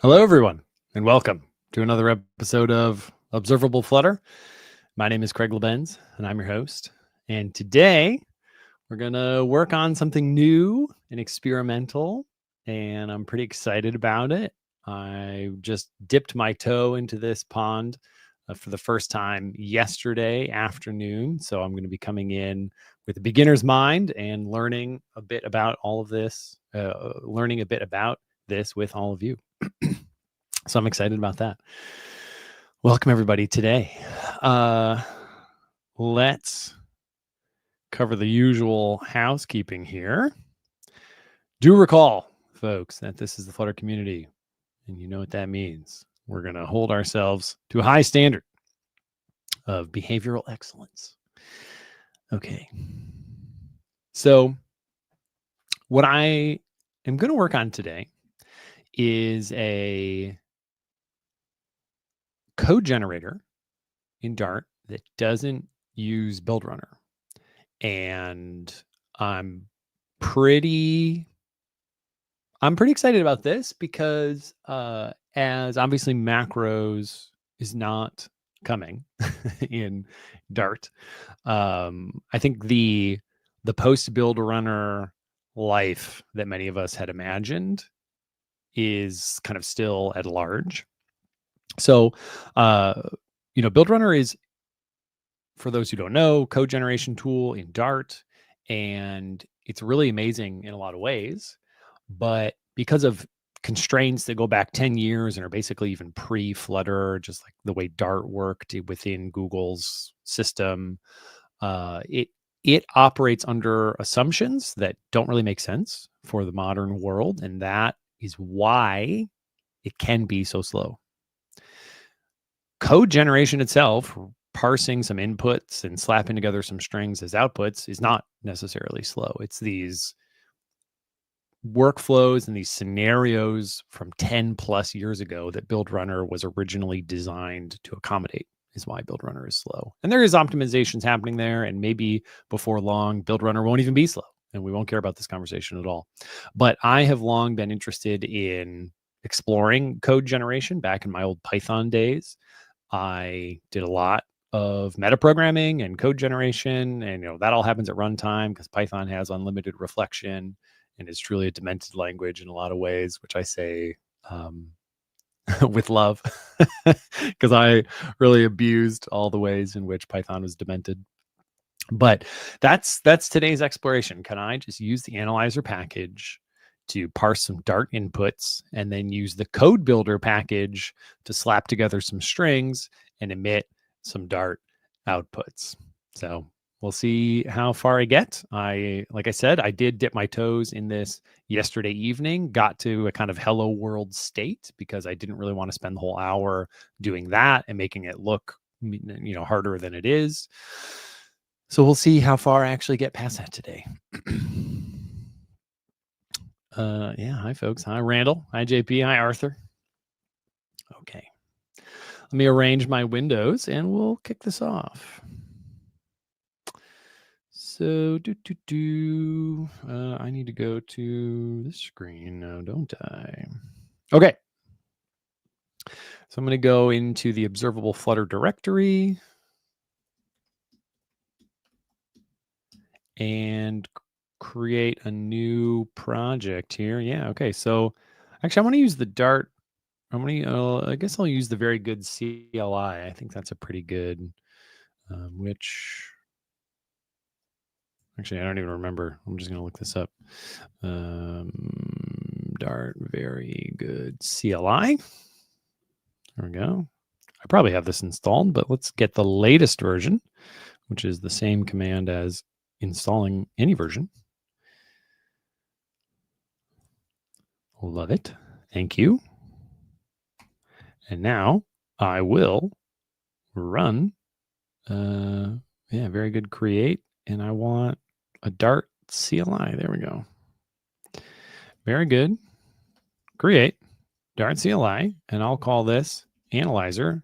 Hello, everyone, and welcome to another episode of Observable Flutter. My name is Craig Lebenz, and I'm your host. And today, we're going to work on something new and experimental, and I'm pretty excited about it. I just dipped my toe into this pond for the first time yesterday afternoon, so I'm going to be coming in with a beginner's mind and learning a bit about all of this, learning a bit about this with all of you. So I'm excited about that. Welcome, everybody, today. Let's cover the usual housekeeping here. Do recall, folks, that this is the Flutter community, and you know what that means. We're going to hold ourselves to a high standard of behavioral excellence. Okay. So what I am going to work on today is a code generator in Dart that doesn't use build runner. And I'm pretty excited about this because as obviously macros is not coming in Dart. I think the post build runner life that many of us had imagined is kind of still at large. So build runner is, for those who don't know, code generation tool in Dart, and it's really amazing in a lot of ways. But because of constraints that go back 10 years and are basically even pre-Flutter, just like the way Dart worked within Google's system, it operates under assumptions that don't really make sense for the modern world, and that is why it can be so slow. Code generation itself, parsing some inputs and slapping together some strings as outputs, is not necessarily slow. It's these workflows and these scenarios from 10 plus years ago that build runner was originally designed to accommodate is why build runner is slow. And there is optimizations happening there, and maybe before long build runner won't even be slow and we won't care about this conversation at all. But I have long been interested in exploring code generation. Back in my old Python days, I did a lot of metaprogramming and code generation, and that all happens at runtime because Python has unlimited reflection and is truly a demented language in a lot of ways, which I say with love because I really abused all the ways in which Python was demented. But that's today's exploration. Can I just use the analyzer package to parse some Dart inputs and then use the code builder package to slap together some strings and emit some Dart outputs? So we'll see how far I get. Like I said, I did dip my toes in this yesterday evening, got to a kind of hello world state because I didn't really want to spend the whole hour doing that and making it look, harder than it is. So we'll see how far I actually get past that today. Yeah, hi folks. Hi Randall. Hi JP. Hi Arthur. Okay. Let me arrange my windows and we'll kick this off. So I need to go to the screen now, don't I? Okay. So I'm going to go into the Observable Flutter directory and create a new project here. Yeah. Okay. So actually, I want to use the Dart. I guess I'll use the very good CLI. I think that's a pretty good, which actually, I don't even remember. I'm just going to look this up. Dart, very good CLI. There we go. I probably have this installed, but let's get the latest version, which is the same command as installing any version. Love it. Thank you. And now I will run, very good create. And I want a Dart CLI. There we go. Very good. Create Dart CLI, and I'll call this analyzer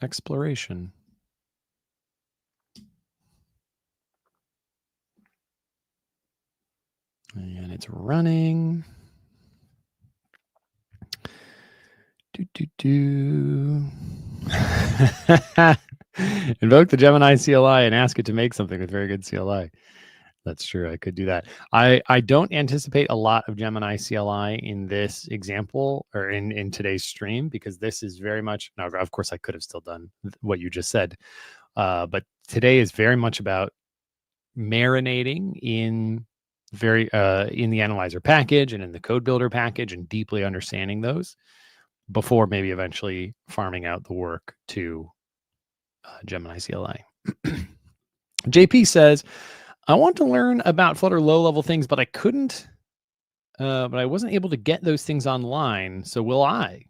exploration. And it's running. Invoke the Gemini CLI and ask it to make something with very good CLI. That's true. I could do that. I don't anticipate a lot of Gemini CLI in this example or in today's stream, because this is very much, now, of course, I could have still done what you just said. But today is very much about marinating in the analyzer package and in the code builder package and deeply understanding those before maybe eventually farming out the work to Gemini CLI. JP says, I want to learn about Flutter low-level things, but I couldn't, but I wasn't able to get those things online. So will I?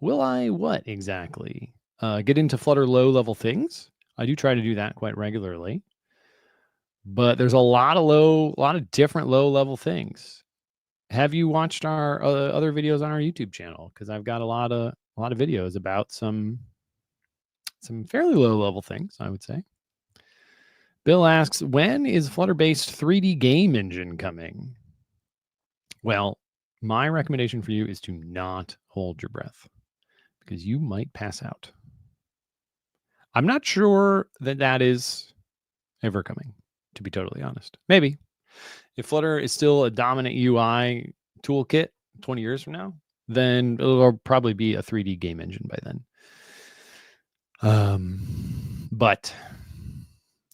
Will I what exactly? Get into Flutter low-level things? I do try to do that quite regularly, but there's a lot of different low-level things. Have you watched our other videos on our YouTube channel? Because I've got a lot of videos about some fairly low-level things, I would say. Bill asks, when is Flutter-based 3D game engine coming? Well, my recommendation for you is to not hold your breath, because you might pass out. I'm not sure that is ever coming, to be totally honest. Maybe. If Flutter is still a dominant UI toolkit 20 years from now, then it'll probably be a 3D game engine by then. But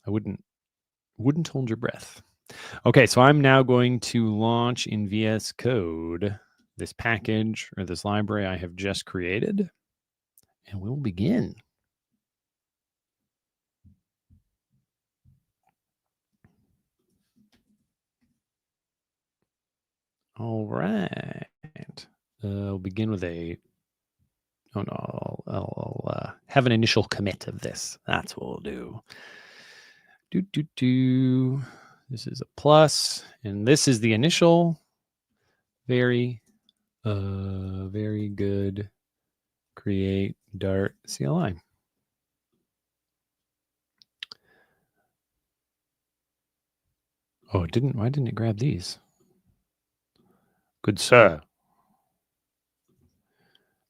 I wouldn't hold your breath. Okay, so I'm now going to launch in VS Code this package or this library I have just created, and we'll begin. All right. We'll begin with a, oh no, I'll have an initial commit of this. That's what we'll do. This is a plus, and this is the initial. Very good. Create Dart CLI. Oh, it didn't. Why didn't it grab these? Good sir.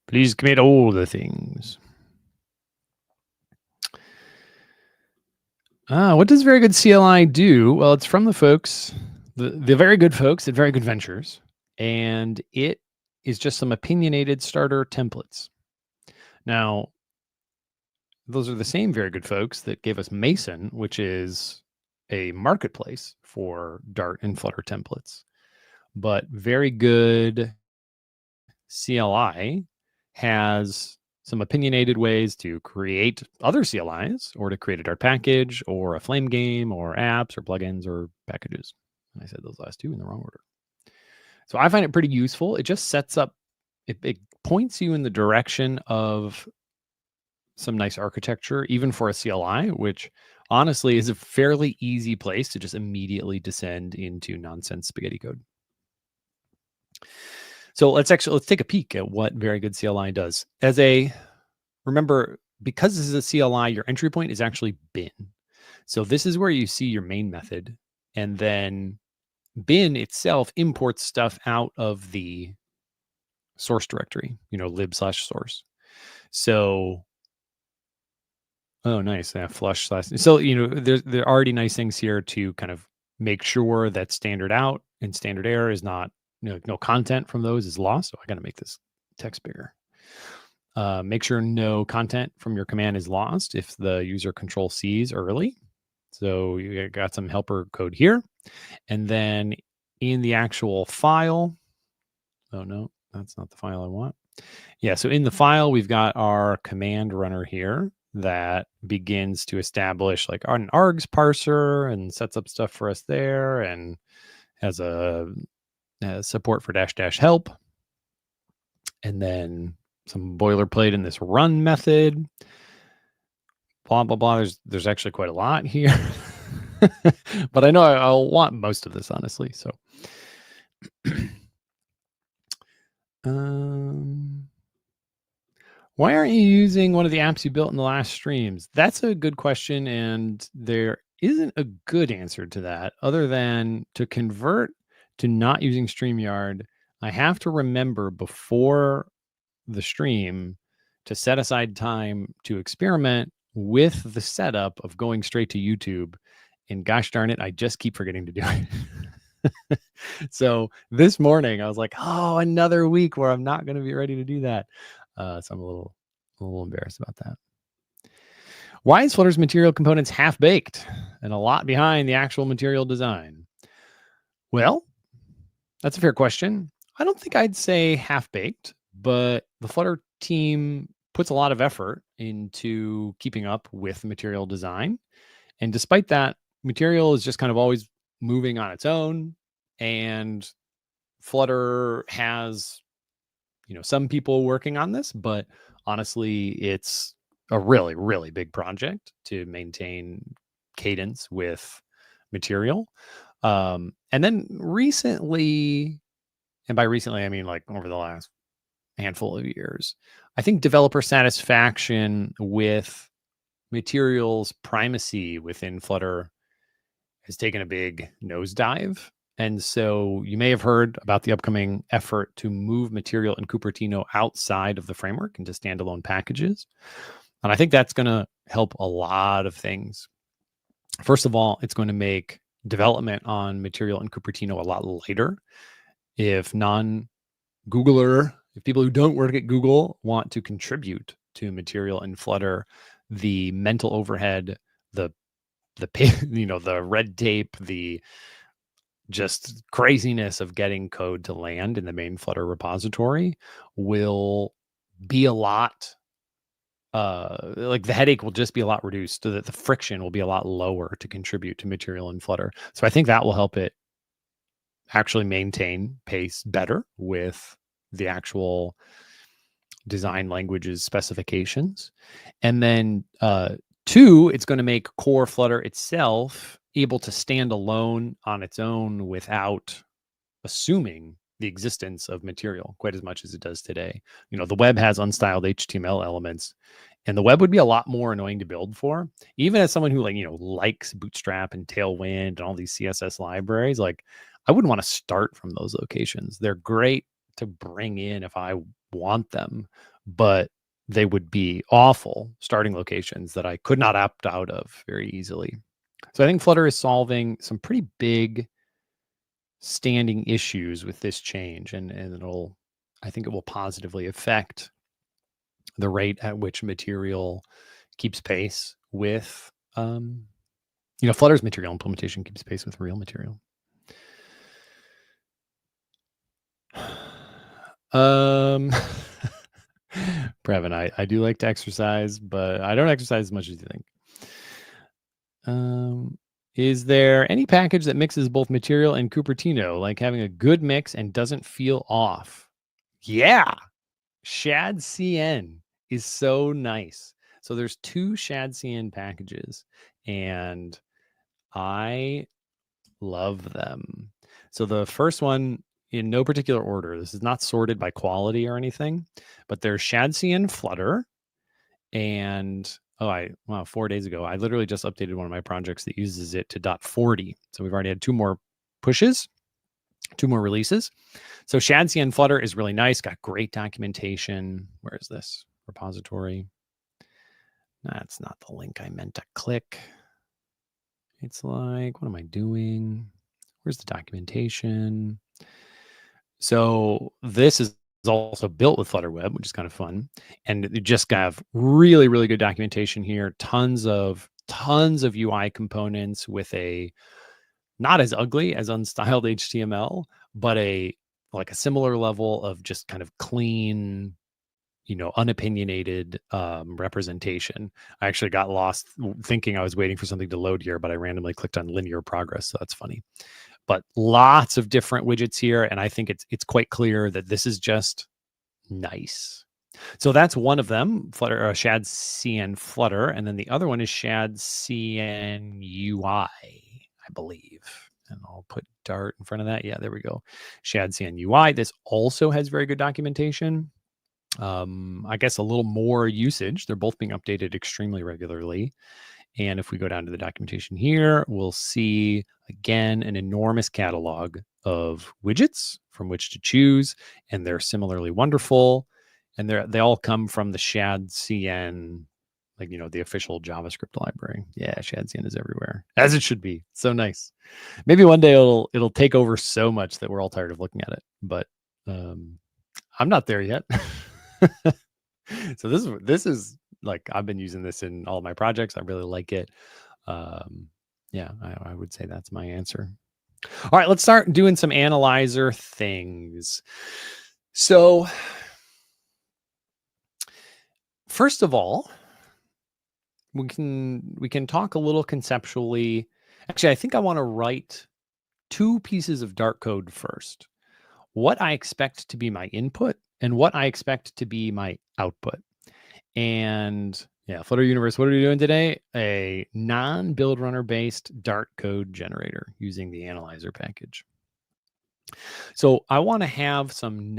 Please commit all the things. What does very good CLI do? Well, it's from the folks, the very good folks at Very Good Ventures, and it is just some opinionated starter templates. Now, those are the same very good folks that gave us Mason, which is a marketplace for Dart and Flutter templates. But very good CLI has some opinionated ways to create other CLIs, or to create a Dart package or a Flame game or apps or plugins or packages. And I said those last two in the wrong order. So I find it pretty useful. It just sets up, it points you in the direction of some nice architecture, even for a CLI, which honestly is a fairly easy place to just immediately descend into nonsense spaghetti code. So let's take a peek at what very good CLI does. Remember, because this is a CLI, your entry point is actually bin. So this is where you see your main method, and then bin itself imports stuff out of the source directory, lib/source. So, oh, nice. Flush slash. So, there are already nice things here to kind of make sure that standard out and standard error is not, no content from those is lost. So I got to make this text bigger. Make sure no content from your command is lost if the user control C's early. So you got some helper code here. And then in the actual file, oh no, that's not the file I want. Yeah, so in the file, we've got our command runner here that begins to establish like an args parser and sets up stuff for us there, and has a support for -- help. And then some boilerplate in this run method. Blah, blah, blah. There's actually quite a lot here. But I know I'll want most of this, honestly. So why aren't you using one of the apps you built in the last streams? That's a good question, and there isn't a good answer to that other than to convert to not using StreamYard. I have to remember before the stream to set aside time to experiment with the setup of going straight to YouTube. And gosh darn it, I just keep forgetting to do it. So this morning I was like, oh, another week where I'm not going to be ready to do that. So I'm a little embarrassed about that. Why is Flutter's material components half-baked and a lot behind the actual material design? Well, that's a fair question. I don't think I'd say half-baked, but the Flutter team puts a lot of effort into keeping up with material design. And despite that, material is just kind of always moving on its own. And Flutter has, some people working on this, but honestly, it's a really, really big project to maintain cadence with material. And then recently, and by recently, I mean like over the last handful of years, I think developer satisfaction with materials primacy within Flutter has taken a big nosedive. And so you may have heard about the upcoming effort to move material in Cupertino outside of the framework into standalone packages. And I think that's going to help a lot of things. First of all, it's going to make development on material in Cupertino a lot lighter. If if people who don't work at Google want to contribute to material in Flutter, the mental overhead, the the red tape, the just craziness of getting code to land in the main Flutter repository will be a lot like the headache will just be a lot reduced, so that the friction will be a lot lower to contribute to material in Flutter. So I think that will help it actually maintain pace better with the actual design language's specifications. And then two, it's going to make core Flutter itself able to stand alone on its own without assuming the existence of material quite as much as it does today. The web has unstyled HTML elements, and the web would be a lot more annoying to build for. Even as someone who likes Bootstrap and Tailwind and all these CSS libraries, like I wouldn't want to start from those locations. They're great to bring in if I want them, but they would be awful starting locations that I could not opt out of very easily. So I think Flutter is solving some pretty big standing issues with this change, and I think it will positively affect the rate at which material keeps pace with Flutter's material implementation keeps pace with real material. Previn, I do like to exercise, but I don't exercise as much as you think. Is there any package that mixes both material and Cupertino, like having a good mix and doesn't feel off? Yeah, Shadcn is so nice. So there's two Shadcn packages, and I love them. So the first one, in no particular order, this is not sorted by quality or anything, but there's Shadcn Flutter, and 4 days ago, I literally just updated one of my projects that uses it to .40. So we've already had two more pushes, two more releases. So Shadcn Flutter is really nice, got great documentation. Where is this repository? That's not the link I meant to click. It's like, what am I doing? Where's the documentation? So this is also built with Flutter Web, which is kind of fun. And you just have really, really good documentation here. Tons of UI components with a not as ugly as unstyled HTML, but a similar level of just kind of clean, unopinionated representation. I actually got lost thinking I was waiting for something to load here, but I randomly clicked on linear progress. So that's funny. But lots of different widgets here, and I think it's quite clear that this is just nice. So that's one of them, Flutter, Shadcn Flutter, and then the other one is Shadcn UI, I believe. And I'll put Dart in front of that. Yeah, there we go. Shadcn UI. This also has very good documentation. I guess a little more usage. They're both being updated extremely regularly. And if we go down to the documentation here, we'll see, again, an enormous catalog of widgets from which to choose, and they're similarly wonderful. And they all come from the Shadcn, like, the official JavaScript library. Yeah, Shadcn is everywhere, as it should be. So nice. Maybe one day it'll take over so much that we're all tired of looking at it. But I'm not there yet. So this is like, I've been using this in all my projects. I really like it. Yeah, I would say that's my answer. All right, let's start doing some analyzer things. So first of all, we can talk a little conceptually. Actually, I think I want to write 2 pieces of Dart code first. What I expect to be my input and what I expect to be my output. And yeah, Flutter Universe, what are we doing today? A non-build runner based Dart code generator using the analyzer package. So I want to have some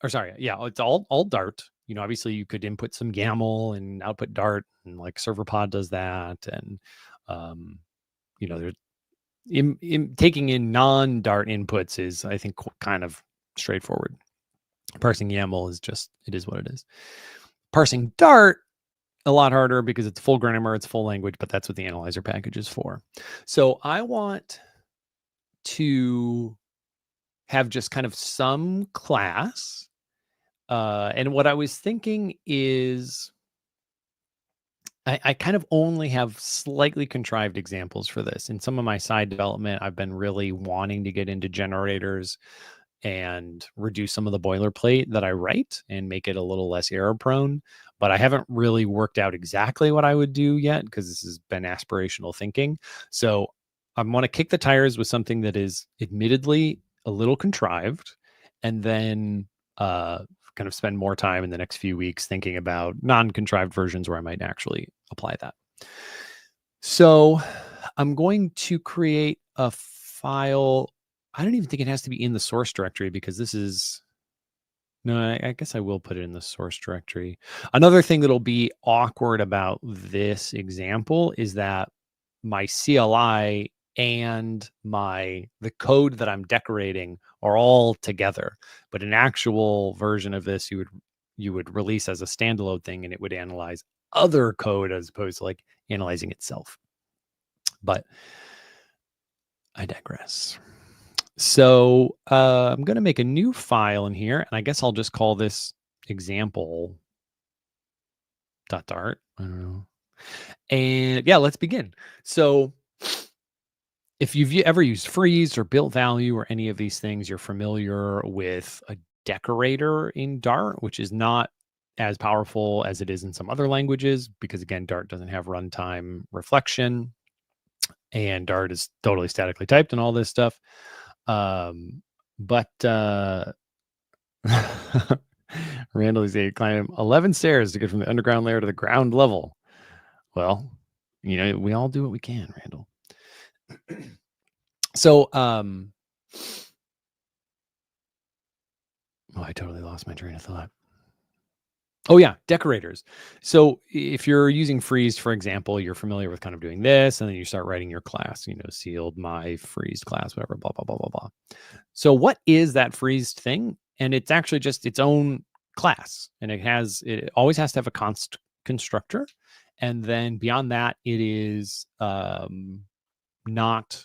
it's all Dart. Obviously you could input some YAML and output Dart, and like ServerPod does that. And, there's taking in non-Dart inputs is, I think, kind of straightforward. Parsing YAML it is what it is. Parsing Dart, a lot harder because it's full grammar, it's full language, but that's what the analyzer package is for. So I want to have just kind of some class. And what I was thinking is I kind of only have slightly contrived examples for this. In some of my side development, I've been really wanting to get into generators and reduce some of the boilerplate that I write and make it a little less error prone. But I haven't really worked out exactly what I would do yet, because this has been aspirational thinking. So I want to kick the tires with something that is admittedly a little contrived, and then kind of spend more time in the next few weeks thinking about non-contrived versions where I might actually apply that. So I'm going to create a file. I don't even think it has to be in the source directory, because this is, no, I guess I will put it in the source directory. Another thing that'll be awkward about this example is that my CLI and the code that I'm decorating are all together. But an actual version of this, you would release as a standalone thing, and it would analyze other code as opposed to like analyzing itself. But I digress. So I'm going to make a new file in here, and I guess I'll just call this example .dart. I don't know. And yeah, let's begin. So if you've ever used freeze or built value or any of these things, you're familiar with a decorator in Dart, which is not as powerful as it is in some other languages, because again, Dart doesn't have runtime reflection, and Dart is totally statically typed and all this stuff. But Randall is saying climb 11 stairs to get from the underground layer to the ground level. Well, we all do what we can, Randall. So, I totally lost my train of thought. Oh yeah, decorators. So if you're using freeze, for example, you're familiar with kind of doing this, and then you start writing your class, sealed my freeze class, whatever, blah, blah, blah, blah, blah. So what is that freezed thing? And it's actually just its own class, and it always has to have a const constructor. And then beyond that, it is not,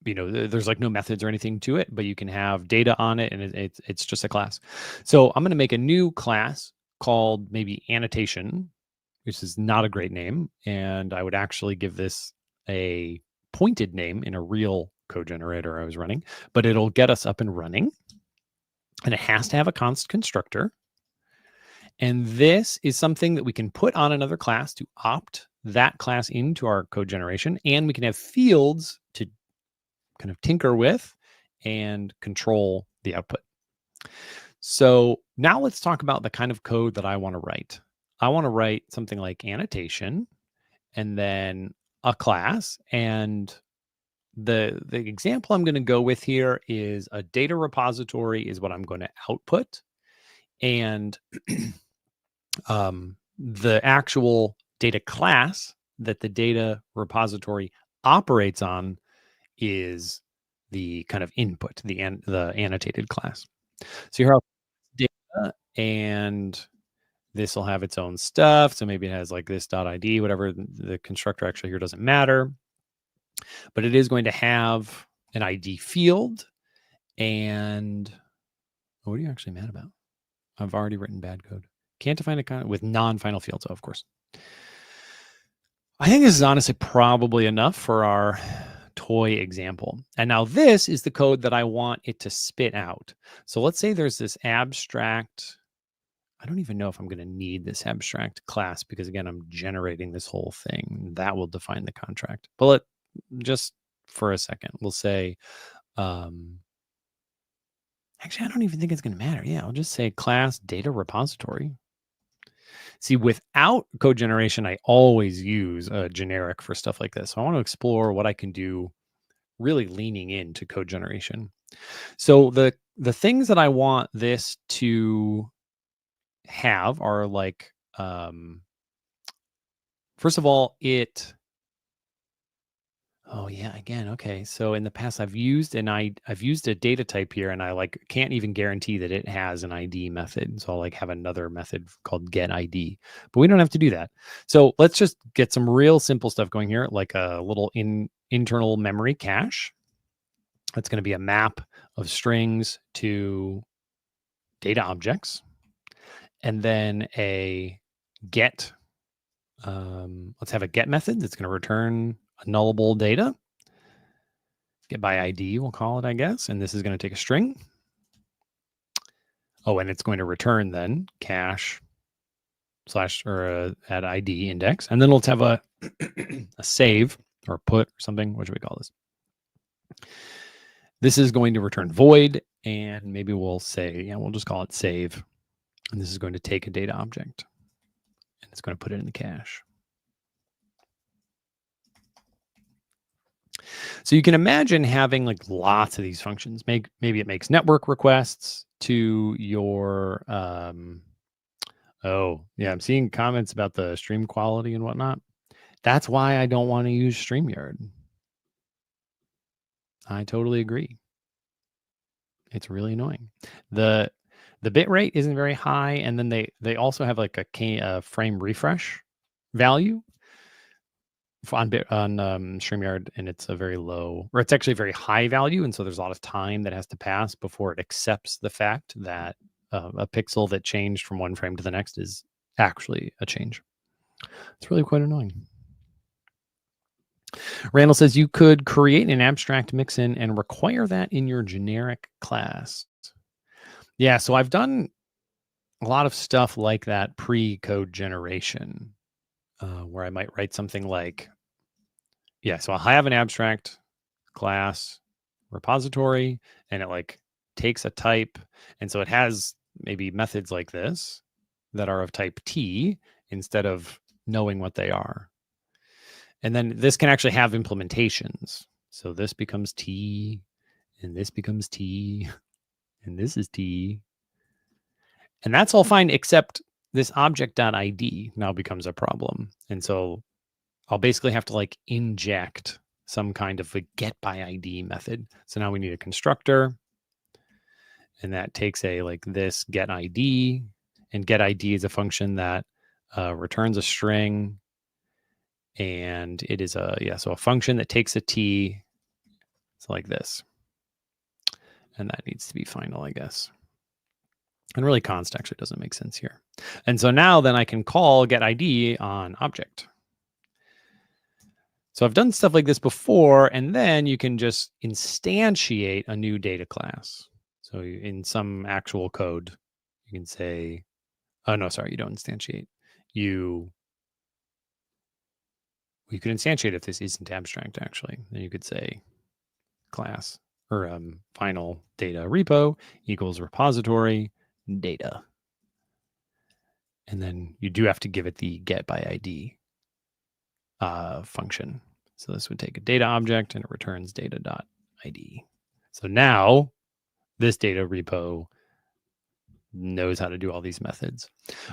there's like no methods or anything to it, but you can have data on it, and it's just a class. So I'm going to make a new class called maybe annotation, which is not a great name. And I would actually give this a pointed name in a real code generator I was running, but it'll get us up and running. And it has to have a const constructor. And this is something that we can put on another class to opt that class into our code generation. And we can have fields to kind of tinker with and control the output. So now let's talk about the kind of code that I want to write. I want to write something like annotation, and then a class. And the example I'm going to go with here is a data repository is what I'm going to output. And the actual data class that the data repository operates on is the kind of input, the annotated class. So here I'll data, and this will have its own stuff. So maybe it has like this .id, whatever. The constructor actually here doesn't matter, but it is going to have an ID field. And what are you actually mad about? I've already written bad code. Can't define a kind with non-final fields, of course. I think this is honestly probably enough for our toy example. And now this is the code that I want it to spit out. So let's say there's this abstract. I don't even know if I'm going to need this abstract class because, again, I'm generating this whole thing. That will define the contract. But just for a second, we'll say, actually, I don't even think it's going to matter. Yeah, I'll just say class data repository. See, without code generation, I always use a generic for stuff like this. So I want to explore what I can do really leaning into code generation. So the things that I want this to have are like, first of all, oh yeah, again, okay. So in the past, I've used a data type here, and I can't even guarantee that it has an ID method. So I'll have another method called get ID, but we don't have to do that. So let's just get some real simple stuff going here, like a little internal memory cache. That's going to be a map of strings to data objects, and then a get. Let's have a get method that's going to return a nullable data. Get by ID, we'll call it, I guess. And this is going to take a string. Oh, and it's going to return then cache / add ID index. And then let's have a save or put or something. What should we call this? This is going to return void. And maybe we'll say, yeah, we'll just call it save. And this is going to take a data object. And it's going to put it in the cache. So you can imagine having lots of these functions. Maybe it makes network requests to your, oh yeah, I'm seeing comments about the stream quality and whatnot. That's why I don't want to use StreamYard. I totally agree. It's really annoying. The bit rate isn't very high, and then they also have a frame refresh value on StreamYard, and it's a very low, or it's actually a very high value, and so there's a lot of time that has to pass before it accepts the fact that a pixel that changed from one frame to the next is actually a change. It's really quite annoying. Randall says you could create an abstract mixin and require that in your generic class. Yeah, so I've done a lot of stuff like that pre-code generation, where I might write something like, yeah, so I'll have an abstract class repository, and it takes a type. And so it has maybe methods like this that are of type T instead of knowing what they are. And then this can actually have implementations. So this becomes T, and this becomes T, and this is T. And that's all fine, except this object.id now becomes a problem. And so I'll basically have to inject some kind of a get by ID method. So now we need a constructor, and that takes this get ID, and get ID is a function that returns a string, and it is so a function that takes a T. It's like this, and that needs to be final, I guess. And really const actually doesn't make sense here. And so now then I can call get ID on object. So I've done stuff like this before, and then you can just instantiate a new data class. So in some actual code, you can say, oh no, sorry, you don't instantiate. You could instantiate if this isn't abstract, actually. Then you could say class or final data repo equals repository data. And then you do have to give it the get by ID function. So this would take a data object and it returns data.id. So now this data repo knows how to do all these methods.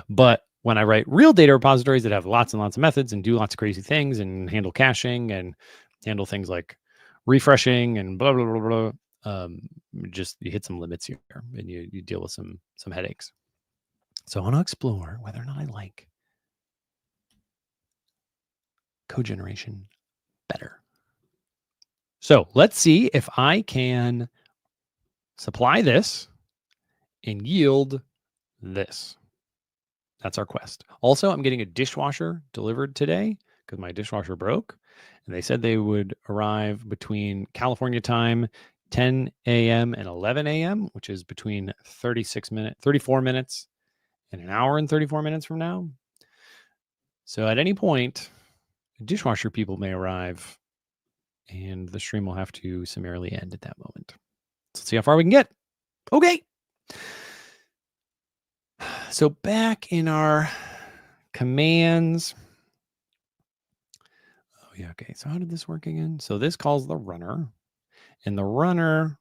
But when I write real data repositories that have lots and lots of methods and do lots of crazy things and handle caching and handle things like refreshing and blah, blah, blah, blah. Just you hit some limits here and you deal with some headaches. So I want to explore whether or not I like code generation better. So let's see if I can supply this and yield this. That's our quest. Also, I'm getting a dishwasher delivered today because my dishwasher broke. And they said they would arrive between California time, 10 a.m. and 11 a.m., which is between 34 minutes and an hour and 34 minutes from now. So at any point, dishwasher people may arrive and the stream will have to summarily end at that moment. So let's see how far we can get. Okay. So back in our commands. Oh yeah, okay. So how did this work again? So this calls the runner, and the runner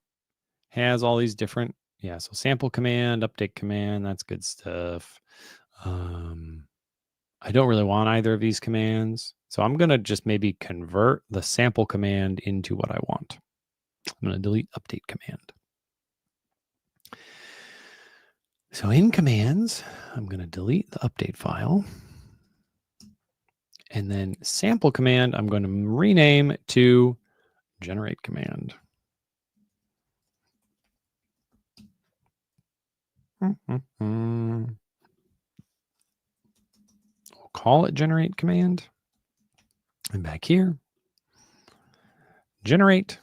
has all these different, so sample command, update command, that's good stuff. I don't really want either of these commands. So I'm going to just maybe convert the sample command into what I want. I'm going to delete update command. So in commands, I'm going to delete the update file. And then sample command, I'm going to rename to generate command. We'll call it generate command. And back here, generate.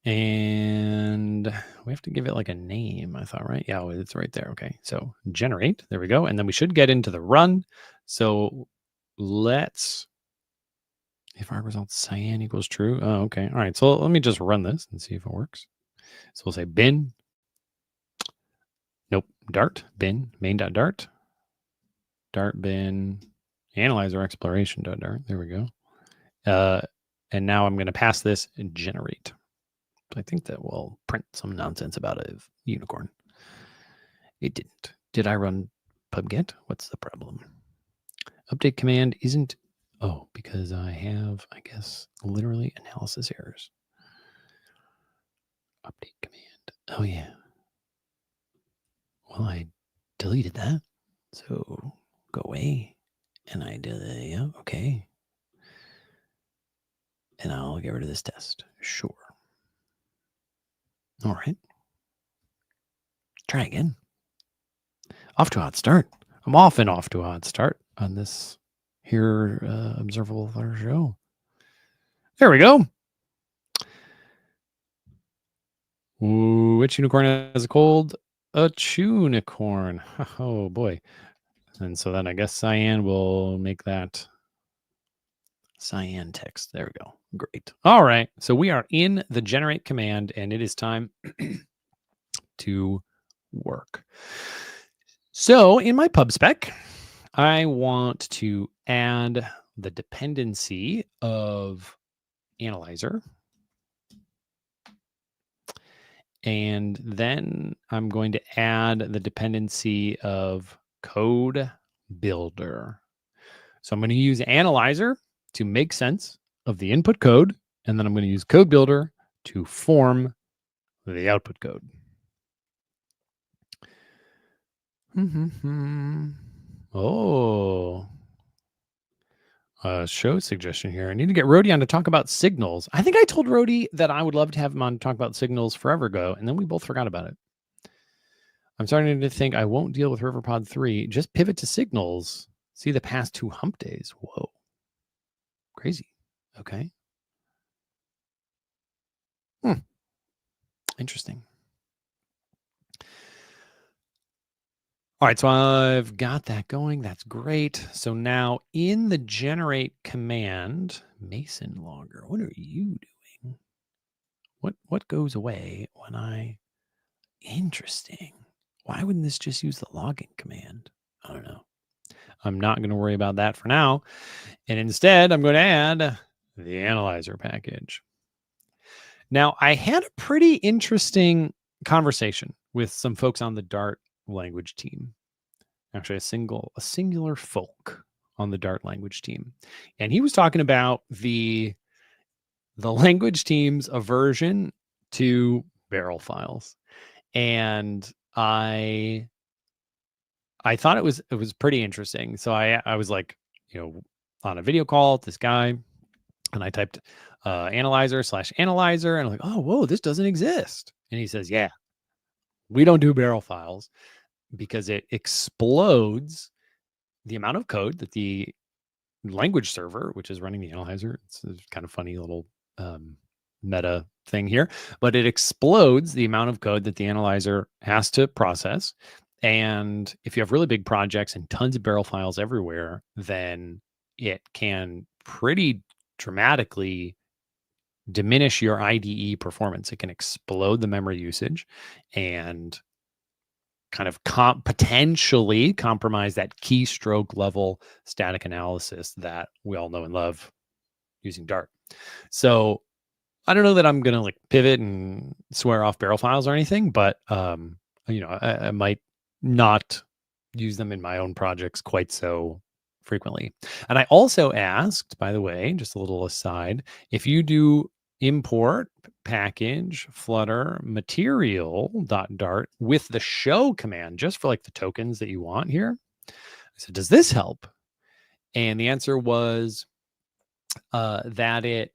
And we have to give it like a name, I thought, right? Yeah, it's right there. Okay, so generate. There we go. And then we should get into the run. So let's, if our result cyan equals true. Oh, okay. All right. So let me just run this and see if it works. So we'll say bin. Nope. Dart bin main.dart. Dart bin analyzer exploration.dart. There we go. And now I'm going to pass this and generate. I think that will print some nonsense about a unicorn. It didn't. Did I run pubget? What's the problem? Update command isn't. Oh, because I have, I guess, literally analysis errors. Update command. Oh, yeah. Well, I deleted that. So go away. And I did it. Yeah, okay. And I'll get rid of this test. Sure. All right. Try again. Off to a hot start. I'm often off to a hot start on this here Observable Flutter show. There we go. Ooh, which unicorn has a cold? A tunicorn. Oh boy. And so then I guess cyan will make that cyan text. There we go. Great. All right. So we are in the generate command and it is time to work. So in my pub spec, I want to add the dependency of analyzer. And then I'm going to add the dependency of code builder. So I'm going to use analyzer to make sense of the input code. And then I'm going to use code builder to form the output code. Oh, show suggestion here. I need to get Rody on to talk about signals. I think I told Rody that I would love to have him on to talk about signals forever ago, and then we both forgot about it. I'm starting to think I won't deal with RiverPod 3. Just pivot to signals. See the past 2 hump days. Whoa. Crazy. Okay. Interesting. All right, so I've got that going. That's great. So now in the generate command, Mason logger, what are you doing? What goes away when I... Interesting. Why wouldn't this just use the logging command? I don't know. I'm not going to worry about that for now. And instead, I'm going to add the analyzer package. Now, I had a pretty interesting conversation with some folks on the Dart language team. Actually, a singular folk on the Dart language team. And he was talking about the the language team's aversion to barrel files. And I thought it was pretty interesting. So I was like, on a video call with this guy, and I typed analyzer/analyzer, and I'm like, oh, whoa, this doesn't exist. And he says, yeah, we don't do barrel files because it explodes the amount of code that the language server, which is running the analyzer, it's a kind of funny little meta thing here, but it explodes the amount of code that the analyzer has to process. And if you have really big projects and tons of barrel files everywhere, then it can pretty dramatically diminish your IDE performance. It can explode the memory usage and kind of potentially compromise that keystroke level static analysis that we all know and love using Dart. So I don't know that I'm going to like pivot and swear off barrel files or anything, but I might not use them in my own projects quite so frequently. And I also asked, by the way, just a little aside, if you do import package flutter material.dart with the show command just for like the tokens that you want here, I said, does this help? And the answer was that it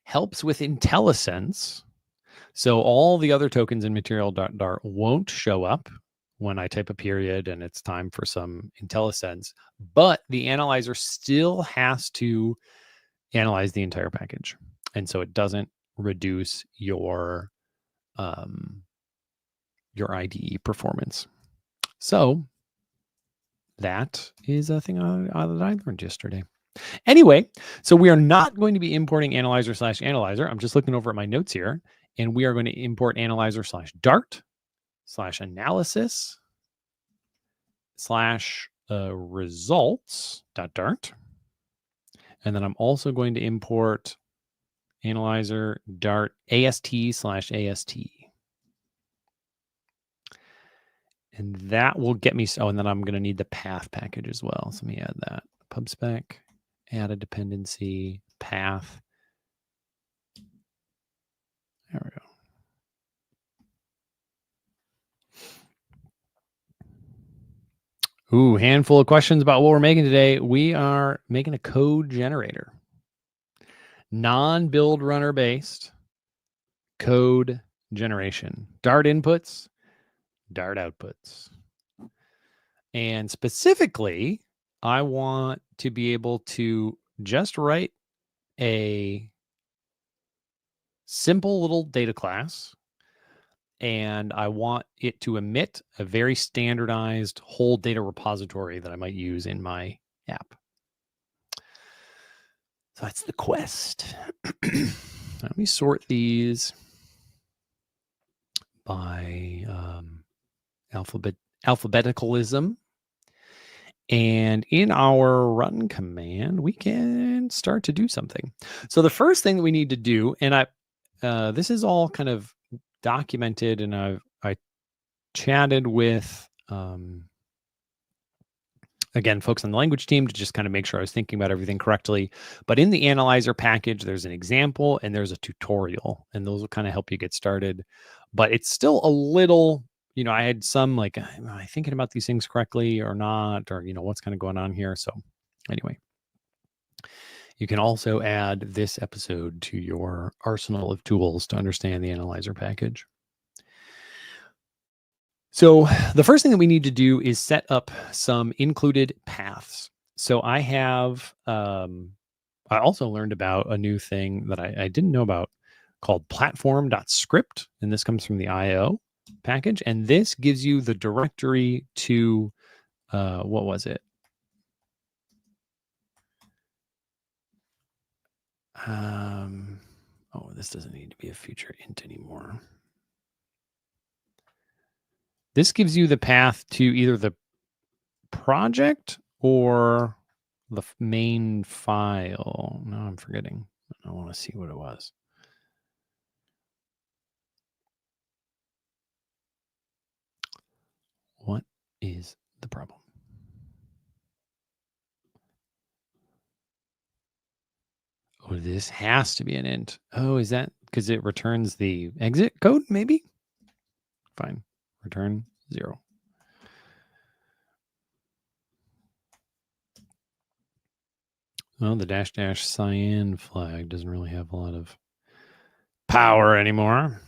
helps with IntelliSense. So all the other tokens in material.dart won't show up when I type a period and it's time for some IntelliSense, but the analyzer still has to analyze the entire package. And so it doesn't reduce your IDE performance. So that is a thing that I learned yesterday. Anyway, so we are not going to be importing analyzer/analyzer. I'm just looking over at my notes here, and we are going to import analyzer/Dart/results.dart. And then I'm also going to import analyzer Dart AST/AST. And that will get me, and then I'm going to need the path package as well. So let me add that. PubSpec, add a dependency, path. There we go. Ooh, handful of questions about what we're making today. We are making a code generator. Non-build runner based code generation. Dart inputs, Dart outputs. And specifically, I want to be able to just write a simple little data class, and I want it to emit a very standardized whole data repository that I might use in my app. So that's the quest. Let me sort these by alphabeticalism. And in our run command, we can start to do something. So the first thing that we need to do, and this is all kind of documented, and I chatted with again folks on the language team to just kind of make sure I was thinking about everything correctly. But in the analyzer package, there's an example and there's a tutorial, and those will kind of help you get started. But it's still a little, I had some like, am I thinking about these things correctly or not, or what's kind of going on here. So anyway, you can also add this episode to your arsenal of tools to understand the analyzer package. So the first thing that we need to do is set up some included paths. So I have, I also learned about a new thing that I didn't know about called platform.script. And this comes from the IO package. And this gives you the directory to, what was it? Oh, this doesn't need to be a future int anymore. This gives you the path to either the project or the main file. No, I'm forgetting. I want to see what it was. What is the problem? Oh, this has to be an int. Oh, is that because it returns the exit code? Maybe. Fine. Return 0. Well, the -- cyan flag doesn't really have a lot of power anymore.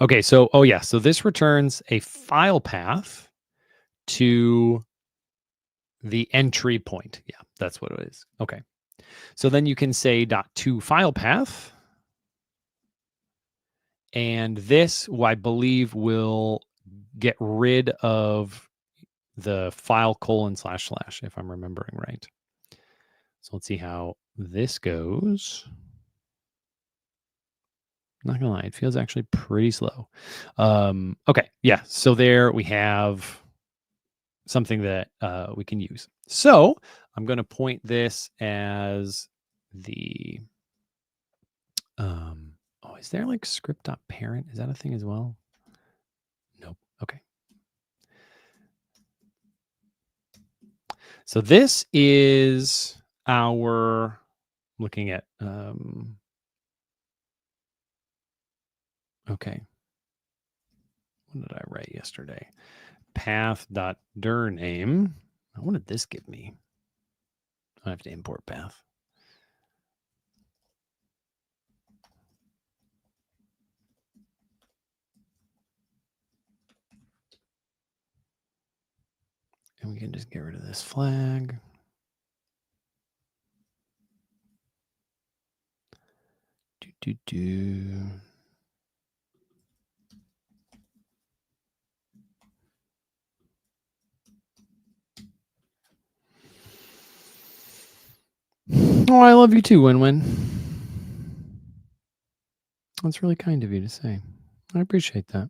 Okay, so, oh yeah, so this returns a file path to the entry point. Yeah, that's what it is. Okay. So then you can say .to file path. And this, I believe, will get rid of the file : / if I'm remembering right. So let's see how this goes. Not gonna lie, it feels actually pretty slow. Okay, yeah. So there we have something that we can use. So I'm going to point this as the. Oh, is there like script.parent? Is that a thing as well? Nope. Okay. So this is our looking at. Okay. What did I write yesterday? Path.dir name. What did this give me? I have to import path. And we can just get rid of this flag. Oh, I love you too, Win-Win. That's really kind of you to say. I appreciate that.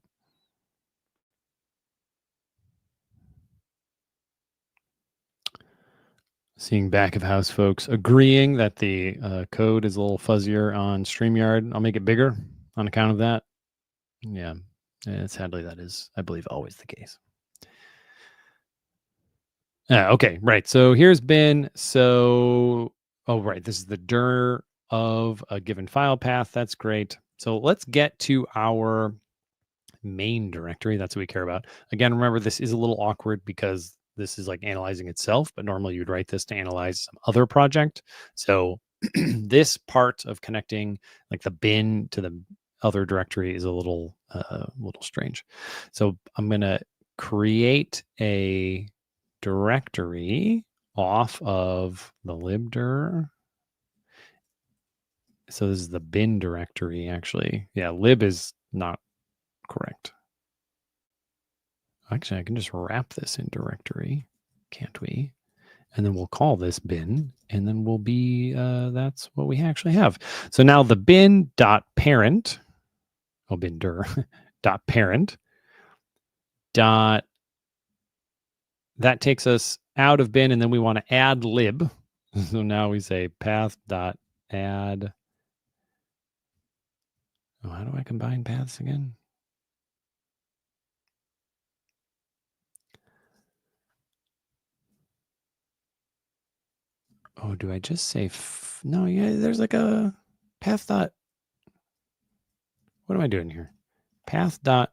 Seeing back of house folks agreeing that the code is a little fuzzier on StreamYard. I'll make it bigger on account of that. Yeah, sadly that is, I believe, always the case. Okay, right. So here's bin. So, oh, right. This is the dir of a given file path. That's great. So let's get to our main directory. That's what we care about. Again, remember, this is a little awkward because this is like analyzing itself, but normally you'd write this to analyze some other project. So this part of connecting like the bin to the other directory is a little strange. So I'm going to create a directory off of the libdir. So this is the bin directory, actually. Yeah, lib is not correct. Actually, I can just wrap this in directory, can't we? And then we'll call this bin, and then we'll be, that's what we actually have. So now the bin.parent, oh, bin-dir, .parent, that takes us out of bin, and then we want to add lib. So now we say path.add. Oh, how do I combine paths again? Oh, do I just say no? Yeah, there's like a path dot. What am I doing here? Path dot.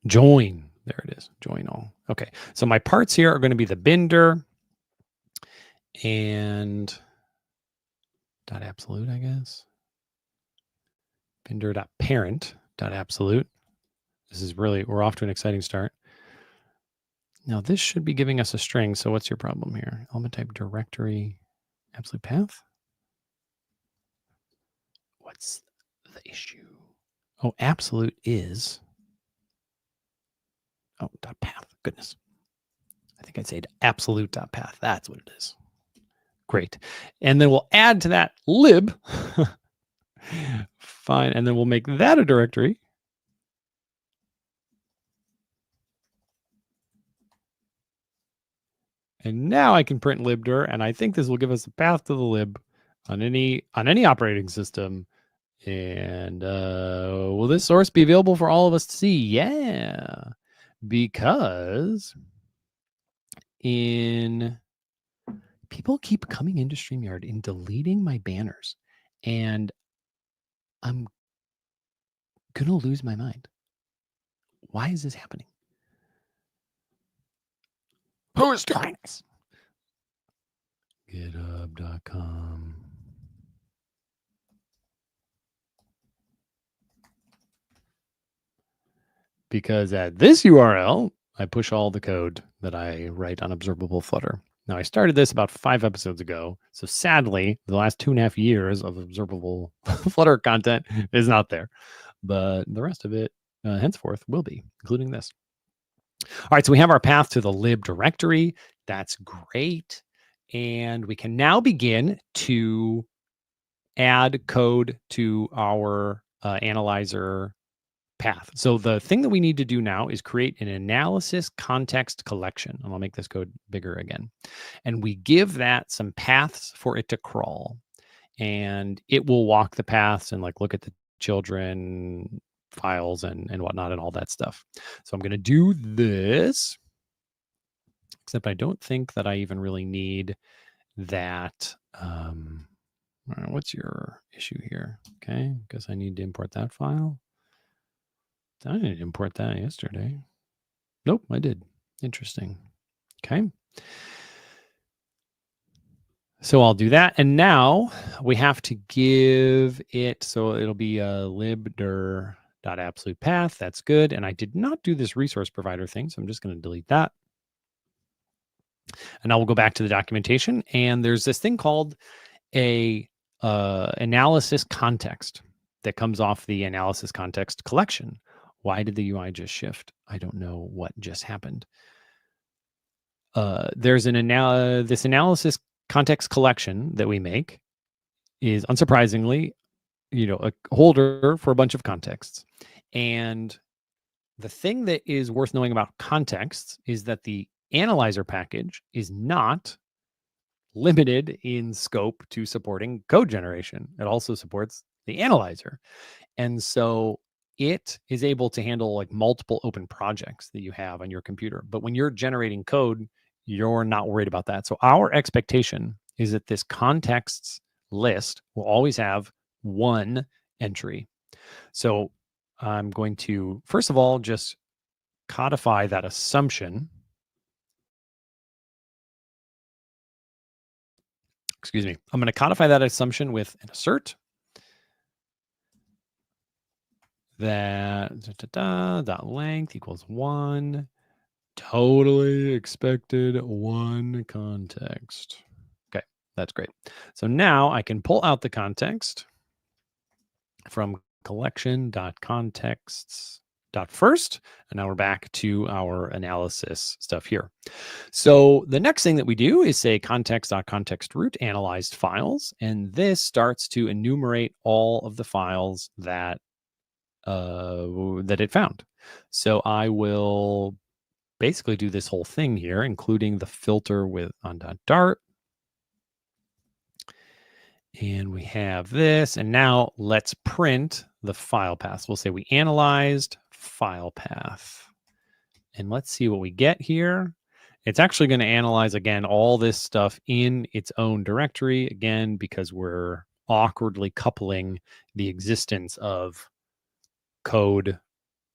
Join. There it is. Join all. Okay. So my parts here are going to be the bin-dir and dot absolute, I guess. Bin-dir.parent dot absolute. This is really, we're off to an exciting start. Now this should be giving us a string. So what's your problem here? Element type directory absolute path. What's the issue? Oh, absolute is. Oh, dot path. Goodness. I think I'd say absolute dot path. That's what it is. Great. And then we'll add to that lib. Fine. And then we'll make that a directory. And now I can print libdir, and I think this will give us a path to the lib on any operating system. And will this source be available for all of us to see? Yeah, because people keep coming into StreamYard and deleting my banners, and I'm going to lose my mind. Why is this happening? Who is doing this? GitHub.com. Because at this URL, I push all the code that I write on Observable Flutter. Now, I started this about 5 episodes ago. So sadly, the last 2.5 years of Observable Flutter content is not there. But the rest of it, henceforth, will be, including this. All right, so we have our path to the lib directory. That's great. And we can now begin to add code to our analyzer path. So the thing that we need to do now is create an analysis context collection. And I'll make this code bigger again. And we give that some paths for it to crawl. And it will walk the paths and like look at the children files and whatnot and all that stuff. So I'm going to do this, except I don't think that I even really need that. All right, what's your issue here? Okay, because I need to import that file. I didn't import that yesterday. Nope, I did. Interesting. Okay. So I'll do that. And now we have to give it, so it'll be a libdir.absolute path. That's good. And I did not do this resource provider thing, so I'm just going to delete that. And now we'll go back to the documentation. And there's this thing called a analysis context that comes off the analysis context collection. Why did the UI just shift? I don't know what just happened. There's this analysis context collection that we make is unsurprisingly, a holder for a bunch of contexts. And the thing that is worth knowing about contexts is that the analyzer package is not limited in scope to supporting code generation. It also supports the analyzer. And so it is able to handle like multiple open projects that you have on your computer. But when you're generating code, you're not worried about that. So our expectation is that this contexts list will always have one entry. So I'm going to, first of all, just codify that assumption. Excuse me. I'm going to codify that assumption with an assert that dot length equals 1. Totally expected one context. Okay, that's great. So now I can pull out the context from collection.contexts.first, and now we're back to our analysis stuff here. So the next thing that we do is say context.contextRoot analyzed files, and this starts to enumerate all of the files that it found. So I will basically do this whole thing here, including the filter with on.dart. And we have this. And now let's print the file path. We'll say we analyzed file path. And let's see what we get here. It's actually going to analyze, again, all this stuff in its own directory, again, because we're awkwardly coupling the existence of code,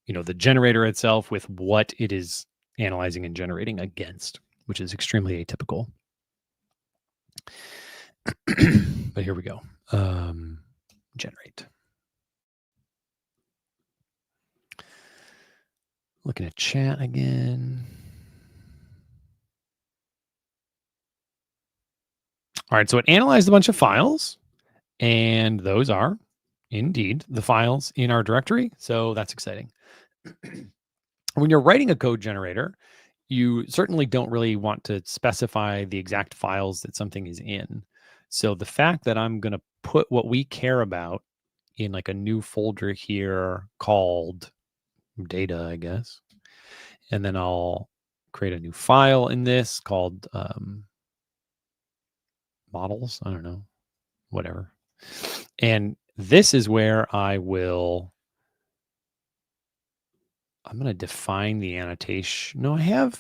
the generator itself with what it is analyzing and generating against, which is extremely atypical. But here we go. Generate. Looking at chat again. All right, so it analyzed a bunch of files, and those are indeed the files in our directory. So that's exciting. When you're writing a code generator, you certainly don't really want to specify the exact files that something is in. So the fact that I'm going to put what we care about in like a new folder here called data, I guess, and then I'll create a new file in this called models. I don't know, whatever. And this is where I'm going to define the annotation. No, I have,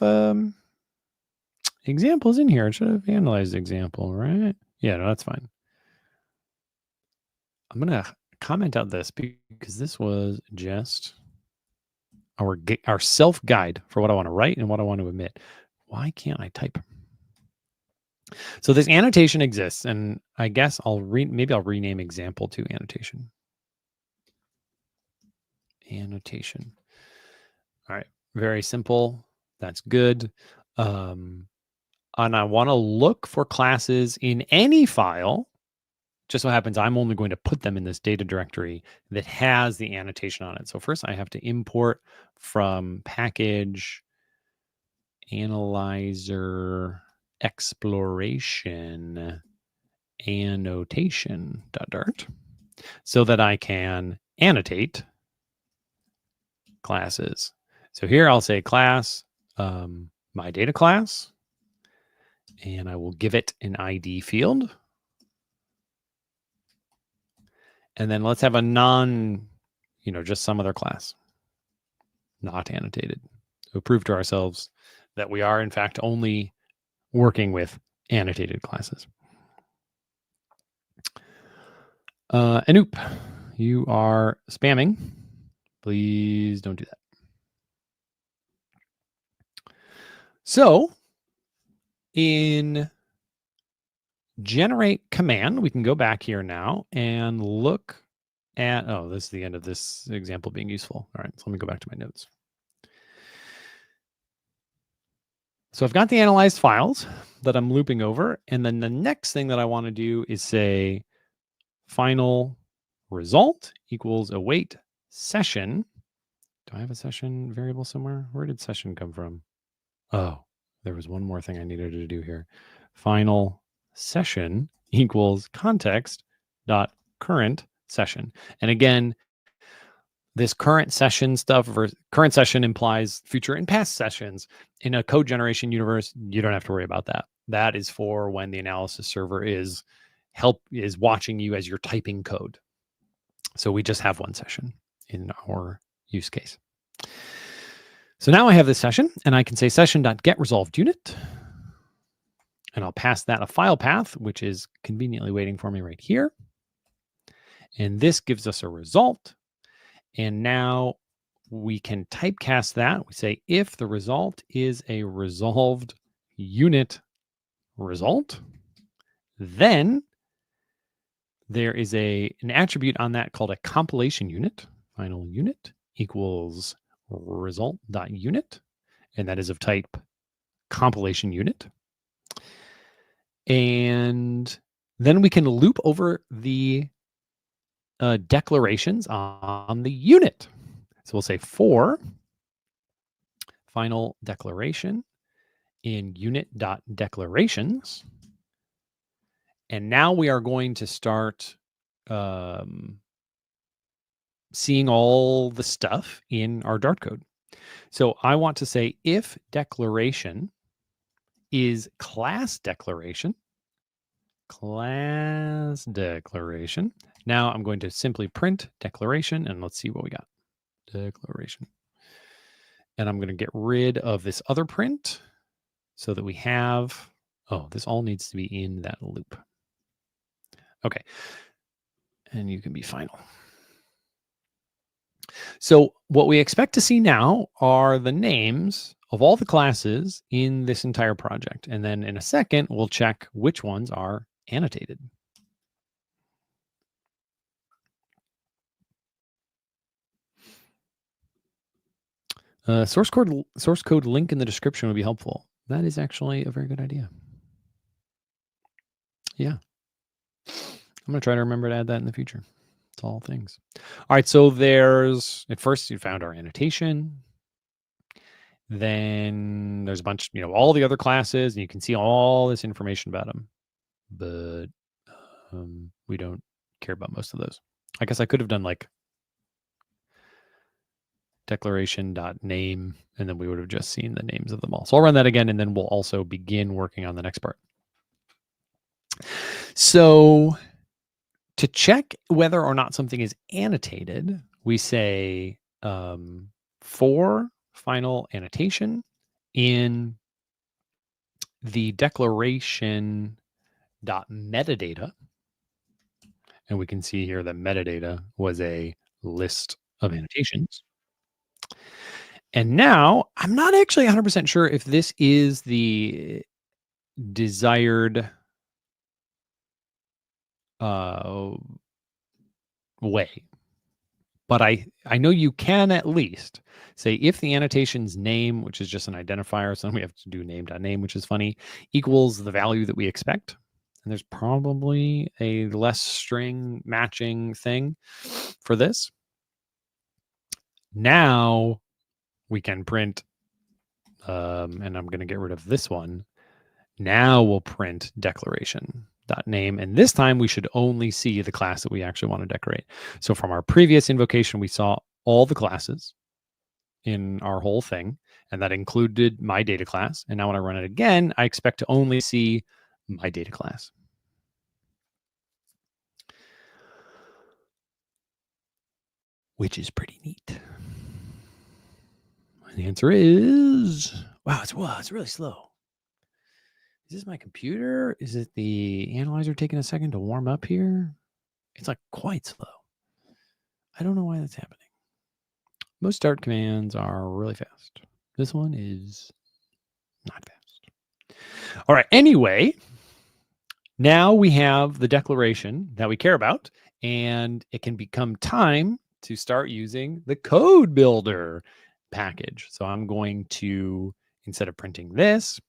Example's in here. It should have analyzed example, right? Yeah, no, that's fine. I'm going to comment out this because this was just our self-guide for what I want to write and what I want to omit. Why can't I type? So this annotation exists, and I guess maybe I'll rename example to annotation. Annotation. All right, very simple. That's good. And I want to look for classes in any file. Just so happens I'm only going to put them in this data directory that has the annotation on it. So first I have to import from package analyzer exploration annotation.dart so that I can annotate classes. So here I'll say class, my data class, and I will give it an ID field. And then let's have a just some other class, not annotated. So prove to ourselves that we are in fact only working with annotated classes. Anoop, you are spamming. Please don't do that. So in generate command, we can go back here now and look at, this is the end of this example being useful. All right, so let me go back to my notes. So I've got the analyzed files that I'm looping over. And then the next thing that I want to do is say final result equals await session. Do I have a session variable somewhere? Where did session come from? Oh, there was one more thing I needed to do here. Final session equals context dot current session. And again, this current session stuff, current session implies future and past sessions. In a code generation universe, you don't have to worry about that. That is for when the analysis server is watching you as you're typing code. So we just have one session in our use case. So now I have this session, and I can say session.getResolvedUnit, and I'll pass that a file path, which is conveniently waiting for me right here. And this gives us a result. And now we can typecast that. We say if the result is a resolved unit result, then there is an attribute on that called a compilation unit. Final unit equals result.unit, and that is of type compilation unit. And then we can loop over the declarations on the unit. So we'll say for final declaration in unit.declarations. And now we are going to start seeing all the stuff in our Dart code. So I want to say if declaration is class declaration. Now I'm going to simply print declaration, and let's see what we got. Declaration. And I'm going to get rid of this other print so that we have, this all needs to be in that loop. Okay. And you can be final. So what we expect to see now are the names of all the classes in this entire project. And then in a second, we'll check which ones are annotated. Source code link in the description would be helpful. That is actually a very good idea. Yeah. I'm going to try to remember to add that in the future. It's all things. All right. So at first you found our annotation. Then there's a bunch, all the other classes, and you can see all this information about them. But we don't care about most of those. I guess I could have done like declaration.name, and then we would have just seen the names of them all. So I'll run that again, and then we'll also begin working on the next part. So to check whether or not something is annotated, we say for final annotation in the declaration dot metadata, and we can see here that metadata was a list of annotations. And now I'm not actually 100% sure if this is the desired way, but I know you can at least say if the annotation's name, which is just an identifier, so then we have to do name.name, which is funny, equals the value that we expect. And there's probably a less string matching thing for this. Now we can print, and I'm going to get rid of this one. Now we'll print declaration.name. And this time we should only see the class that we actually want to decorate. So from our previous invocation, we saw all the classes in our whole thing, and that included my data class. And now when I run it again, I expect to only see my data class. Which is pretty neat. And the answer is, wow, it's really slow. Is this my computer? Is it the analyzer taking a second to warm up here? It's like quite slow. I don't know why that's happening. Most start commands are really fast. This one is not fast. All right. Anyway, now we have the declaration that we care about, and it can become time to start using the code builder package. So I'm going to, instead of printing this,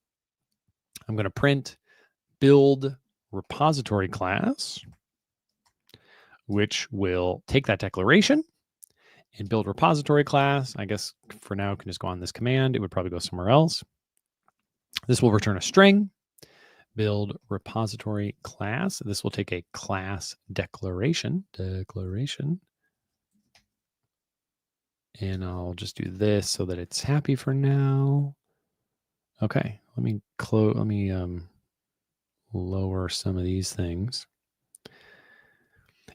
I'm going to print build repository class, which will take that declaration and build repository class. I guess for now, can just go on this command. It would probably go somewhere else. This will return a string, build repository class. This will take a class declaration. And I'll just do this so that it's happy for now. Okay, let me lower some of these things.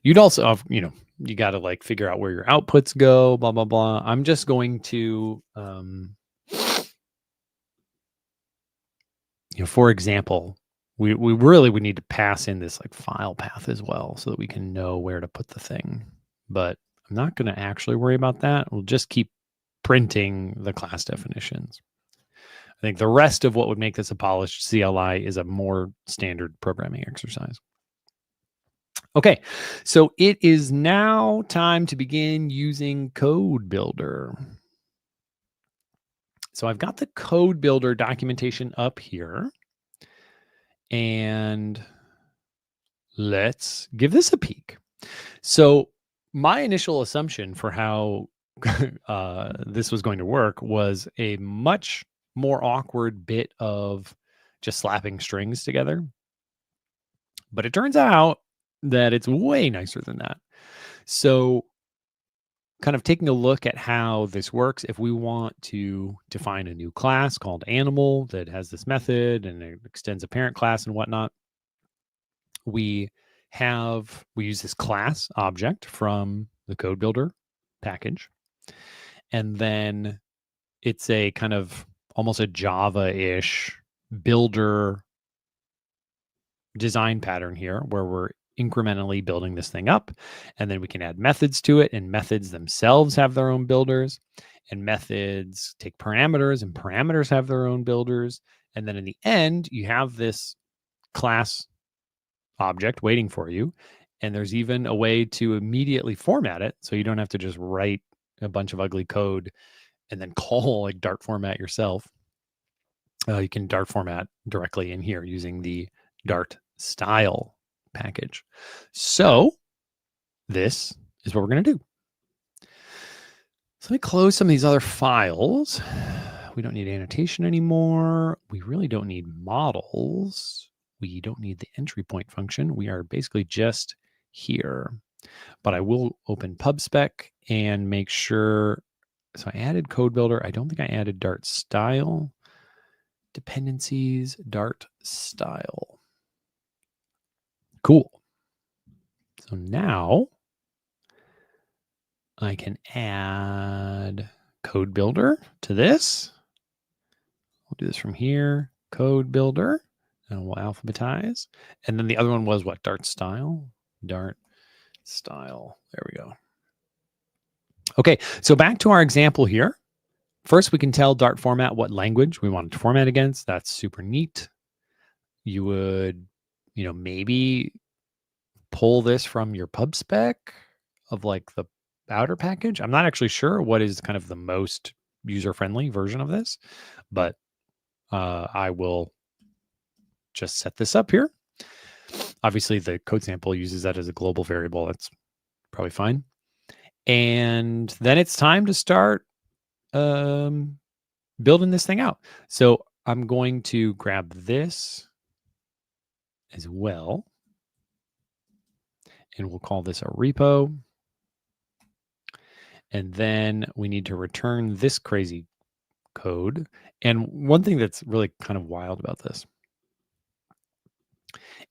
You'd also have, you got to like figure out where your outputs go, blah, blah, blah. I'm just going to, for example, we really would need to pass in this like file path as well so that we can know where to put the thing. But I'm not going to actually worry about that. We'll just keep printing the class definitions. I think the rest of what would make this a polished CLI is a more standard programming exercise. Okay, so it is now time to begin using Code Builder. So I've got the Code Builder documentation up here. And let's give this a peek. So my initial assumption for how this was going to work was a much more awkward bit of just slapping strings together. But it turns out that it's way nicer than that. So kind of taking a look at how this works, if we want to define a new class called animal that has this method and it extends a parent class and whatnot, we use this class object from the code builder package. And then it's a kind of almost a Java-ish builder design pattern here where we're incrementally building this thing up. And then we can add methods to it, and methods themselves have their own builders, and methods take parameters, and parameters have their own builders. And then in the end, you have this class object waiting for you. And there's even a way to immediately format it. So you don't have to just write a bunch of ugly code and then call like Dart format yourself. You can Dart format directly in here using the Dart style package. So this is what we're going to do. So let me close some of these other files. We don't need annotation anymore. We really don't need models. We don't need the entry point function. We are basically just here. But I will open PubSpec and make sure. So I added code builder. I don't think I added Dart style. Dependencies, Dart style. Cool. So now I can add code builder to this. We'll do this from here. code builder, and we'll alphabetize. And then the other one was what? Dart style. Dart style. There we go. Okay, so back to our example here. First, we can tell Dart format what language we want it to format against. That's super neat. You would, maybe pull this from your pub spec of like the outer package. I'm not actually sure what is kind of the most user-friendly version of this, but I will just set this up here. Obviously, the code sample uses that as a global variable. That's probably fine. And then it's time to start building this thing out. So I'm going to grab this as well, and we'll call this a repo. And then we need to return this crazy code. And one thing that's really kind of wild about this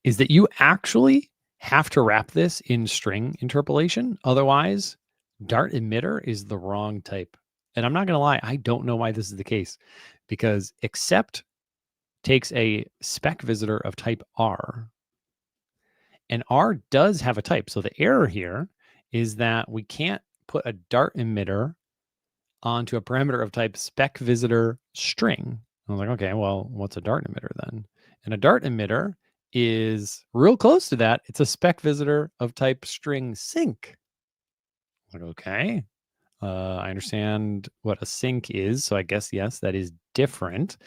is that you actually have to wrap this in string interpolation. Otherwise, Dart emitter is the wrong type. And I'm not going to lie, I don't know why this is the case, because except takes a spec visitor of type R, and R does have a type. So the error here is that we can't put a Dart emitter onto a parameter of type spec visitor string. I was like, okay, well, what's a Dart emitter then? And a Dart emitter is real close to that. It's a spec visitor of type string sync. I'm like, okay, I understand what a sync is. So I guess, yes, that is different.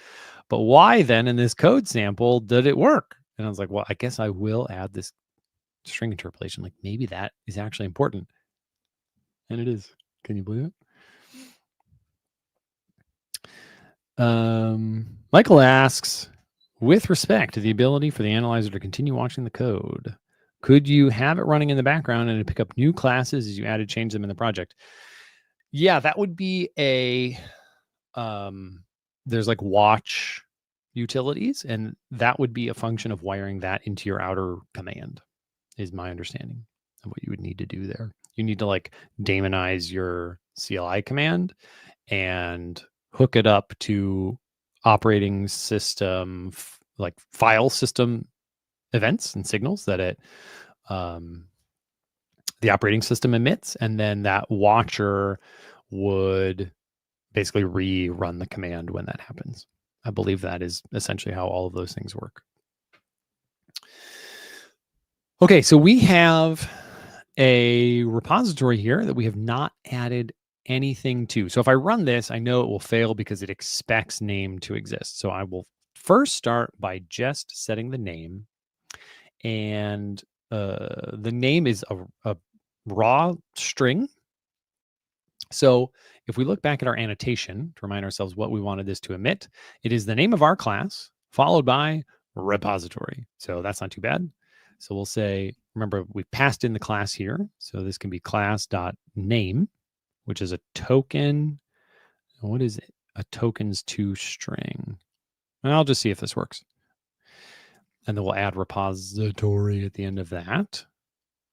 But why then in this code sample did it work? And I was like, well, I guess I will add this string interpolation. Like maybe that is actually important. And it is. Can you believe it? Michael asks, with respect to the ability for the analyzer to continue watching the code, could you have it running in the background and pick up new classes as you add and change them in the project? Yeah, that would be a, there's like watch utilities, and that would be a function of wiring that into your outer command, is my understanding of what you would need to do there. You need to like daemonize your CLI command and hook it up to operating system, like file system events and signals that it, the operating system emits. And then that watcher would basically rerun the command when that happens. I believe that is essentially how all of those things work. Okay, so we have a repository here that we have not added anything to. So if I run this, I know it will fail because it expects name to exist. So I will first start by just setting the name. And the name is a raw string. So if we look back at our annotation to remind ourselves what we wanted this to emit, it is the name of our class followed by repository. So that's not too bad. So we'll say, remember, we've passed in the class here. So this can be class.name, which is a token. What is it? A tokens to string. And I'll just see if this works. And then we'll add repository at the end of that.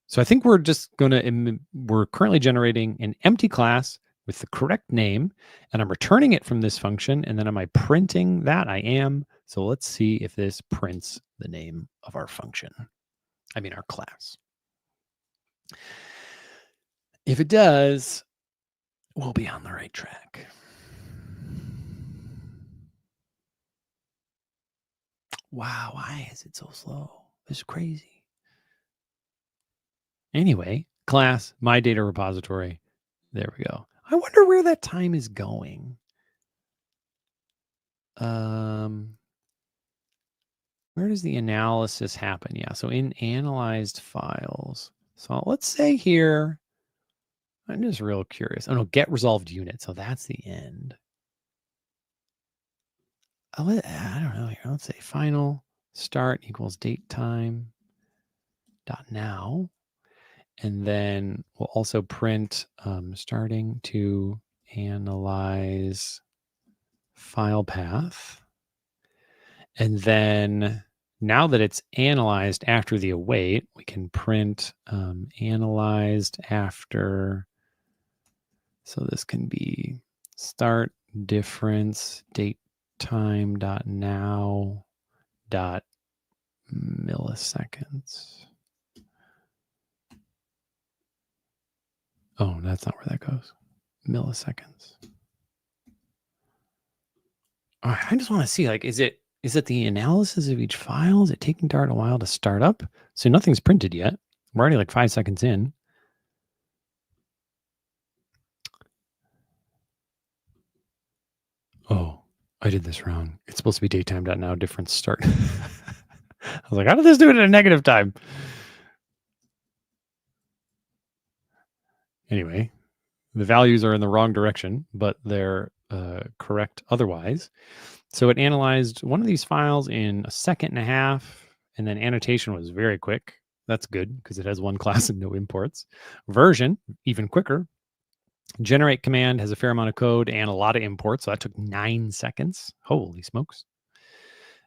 So I think we're just going to, we're currently generating an empty class with the correct name, and I'm returning it from this function. And then am I printing that? I am. So let's see if this prints the name of our function. I mean, our class. If it does, we'll be on the right track. Wow, why is it so slow? This is crazy. Anyway, class, my data repository. There we go. I wonder where that time is going. Where does the analysis happen? Yeah, so in analyzed files. So let's say here, I'm just real curious. Oh no, get resolved unit. So that's the end. I don't know here. Let's say final start equals date time dot now. And then we'll also print starting to analyze file path. And then now that it's analyzed after the await, we can print analyzed after. So this can be start difference date datetime.now.milliseconds. Oh, that's not where that goes. Milliseconds. I just want to see, like, is it the analysis of each file? Is it taking Dart a while to start up? So nothing's printed yet. We're already like 5 seconds in. Oh, I did this wrong. It's supposed to be datetime.now difference start. I was like, how did this do it at a negative time? Anyway, the values are in the wrong direction, but they're correct otherwise. So it analyzed one of these files in 1.5 seconds, and then annotation was very quick. That's good because it has one class and no imports. Version, even quicker. Generate command has a fair amount of code and a lot of imports, so that took 9 seconds. Holy smokes.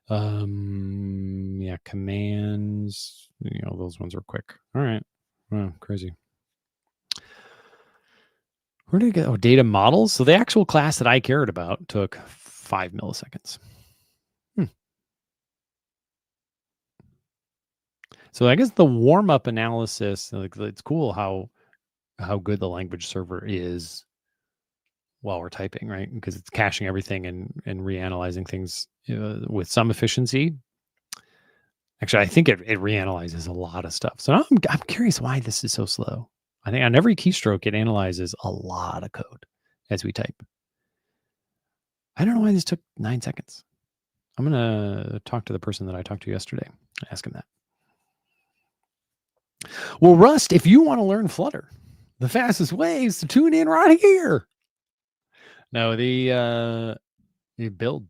Yeah, commands, those ones were quick. All right. Wow, crazy. Where did it go? Oh, data models. So the actual class that I cared about took 5 milliseconds. So I guess the warm-up analysis, like, it's cool how good the language server is while we're typing, right? Because it's caching everything and reanalyzing things with some efficiency. Actually, I think it reanalyzes a lot of stuff. So I'm curious why this is so slow. I think on every keystroke, it analyzes a lot of code as we type. I don't know why this took 9 seconds. I'm going to talk to the person that I talked to yesterday and ask him that. Well, Rust, if you want to learn Flutter, the fastest way is to tune in right here. No, the build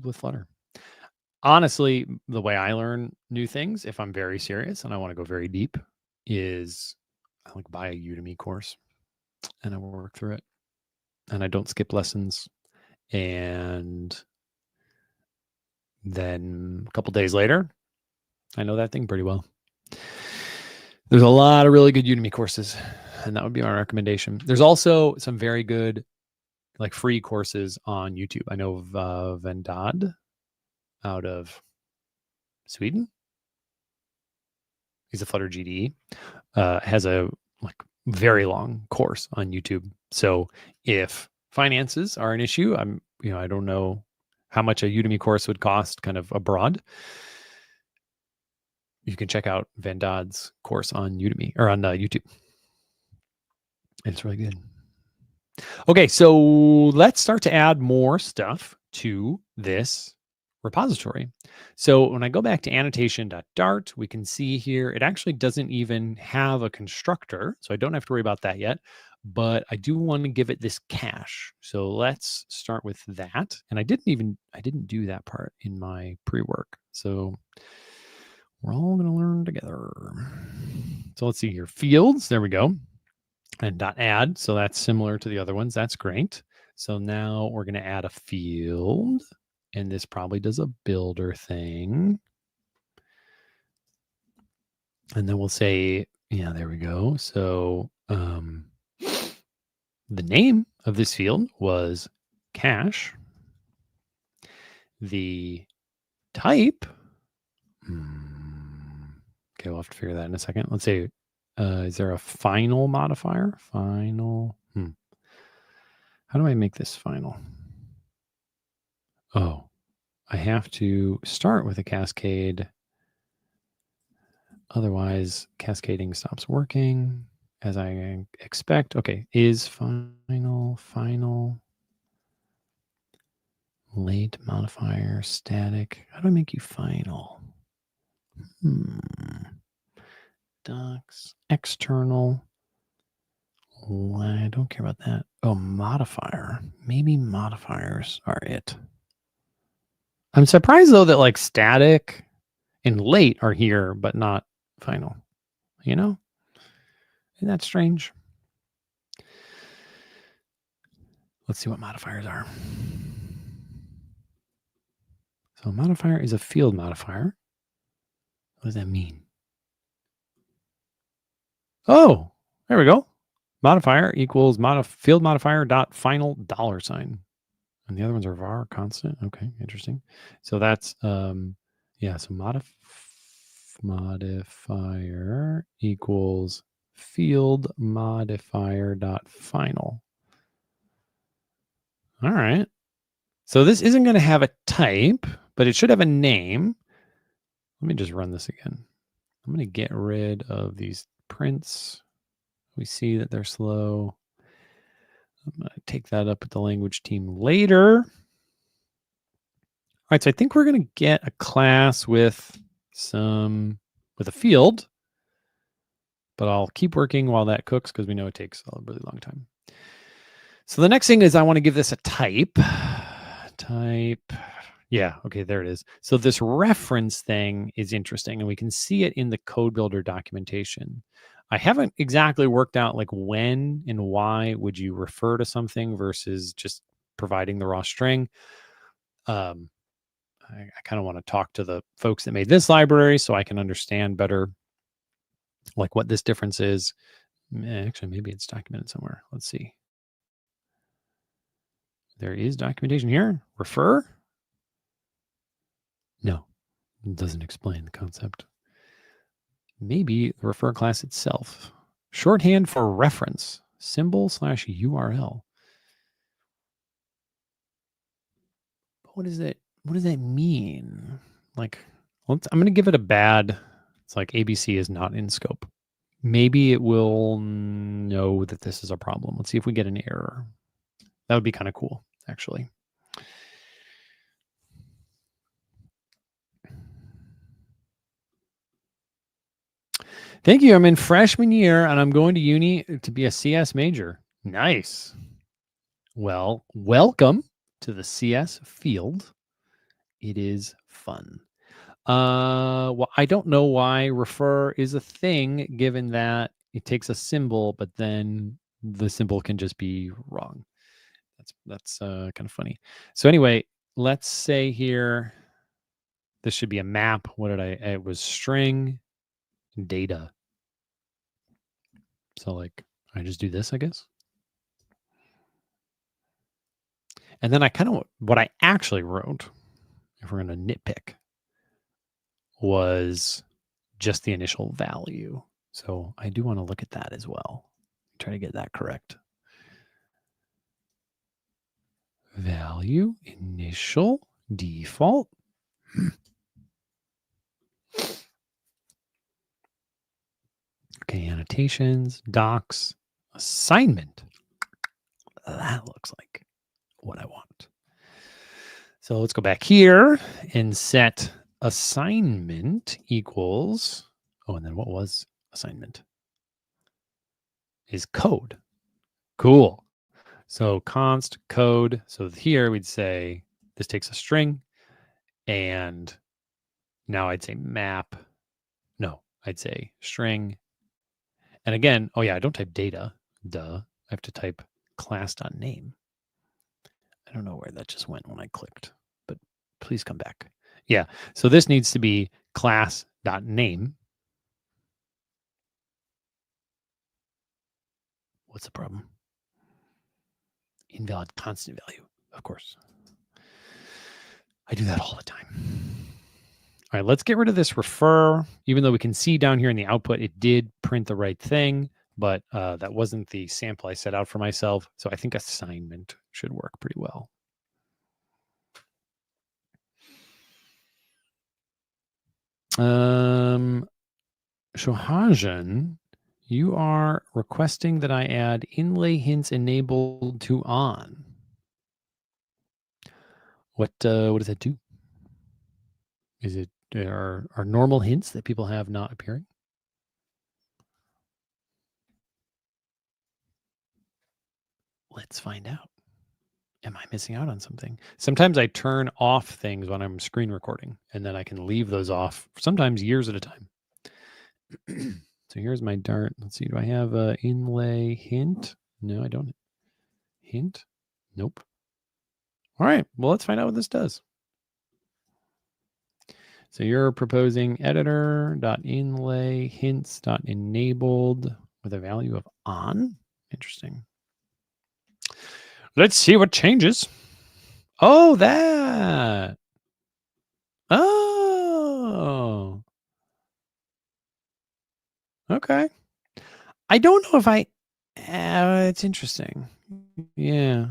with Flutter. Honestly, the way I learn new things, if I'm very serious and I want to go very deep, is I like buy a Udemy course and I work through it. And I don't skip lessons. And then a couple days later, I know that thing pretty well. There's a lot of really good Udemy courses, and that would be my recommendation. There's also some very good, like, free courses on YouTube. I know Vendad out of Sweden. He's a Flutter GDE. Has a very long course on YouTube. So if finances are an issue, I don't know how much a Udemy course would cost kind of abroad. You can check out Vendad's course on Udemy or on YouTube. It's really good. Okay, so let's start to add more stuff to this repository. So when I go back to annotation.dart, we can see here, it actually doesn't even have a constructor. So I don't have to worry about that yet, but I do want to give it this cache. So let's start with that. And I didn't do that part in my pre-work. So we're all going to learn together. So let's see here. Fields, there we go. And .add, so that's similar to the other ones. That's great. So now we're going to add a field. And this probably does a builder thing. And then we'll say, yeah, there we go. So the name of this field was cache. The type, okay, we'll have to figure that in a second. Let's say, is there a final modifier? Final. How do I make this final? Oh, I have to start with a cascade. Otherwise, cascading stops working as I expect. Okay, is final, late modifier, static. How do I make you final? Docs, external. I don't care about that. Oh, modifier. Maybe modifiers are it. I'm surprised, though, that like static and late are here, but not final. Isn't that strange? Let's see what modifiers are. So modifier is a field modifier. What does that mean? Oh, there we go. Modifier equals field modifier dot final $. And the other ones are var constant. Okay, interesting. So that's yeah, so modifier equals field modifier dot final. All right. So this isn't going to have a type, but it should have a name. Let me just run this again. I'm going to get rid of these prints. We see that they're slow. I'm going to take that up with the language team later. All right, so I think we're going to get a class with a field, but I'll keep working while that cooks because we know it takes a really long time. So the next thing is I want to give this a type. Yeah, okay, there it is. So this reference thing is interesting, and we can see it in the code builder documentation. I haven't exactly worked out like when and why would you refer to something versus just providing the raw string. I kind of want to talk to the folks that made this library so I can understand better like what this difference is. Actually, maybe it's documented somewhere. Let's see. There is documentation here. Refer? No, it doesn't explain the concept. Maybe the refer class itself. Shorthand for reference, symbol/URL. What is it? What does that mean? Like, I'm going to give it a bad. It's like ABC is not in scope. Maybe it will know that this is a problem. Let's see if we get an error. That would be kind of cool, actually. Thank you. I'm in freshman year and I'm going to uni to be a CS major. Nice. Well, welcome to the CS field. It is fun. Well, I don't know why refer is a thing, given that it takes a symbol, but then the symbol can just be wrong. That's kind of funny. So anyway, let's say here, this should be a map. What did it was string data. So like, I just do this, I guess. And then I kind of, what I actually wrote, if we're going to nitpick, was just the initial value. So I do want to look at that as well. Try to get that correct. Value, initial, default. Okay, annotations, docs, assignment. That looks like what I want. So let's go back here and set assignment equals, and then what was assignment? Is code. Cool. So const code. So here we'd say this takes a string, and now I'd say map. No, I'd say string. And again, oh yeah, I don't type data. Duh. I have to type class.name. I don't know where that just went when I clicked, but please come back. Yeah, so this needs to be class.name. What's the problem? Invalid constant value, of course. I do that all the time. All right, let's get rid of this refer. Even though we can see down here in the output, it did print the right thing, but that wasn't the sample I set out for myself. So I think assignment should work pretty well. Shohajan, you are requesting that I add inlay hints enabled to on. What does that do? Is it are normal hints that people have not appearing? Let's find out. Am I missing out on something? Sometimes I turn off things when I'm screen recording, and then I can leave those off, sometimes years at a time. So here's my Dart. Let's see. Do I have an inlay hint? No, I don't. Hint? Nope. All right. Well, let's find out what this does. So you're proposing editor.inlay hints.enabled with a value of on. Interesting. Let's see what changes. Oh, that. Oh, okay. I don't know if I. It's interesting. Yeah.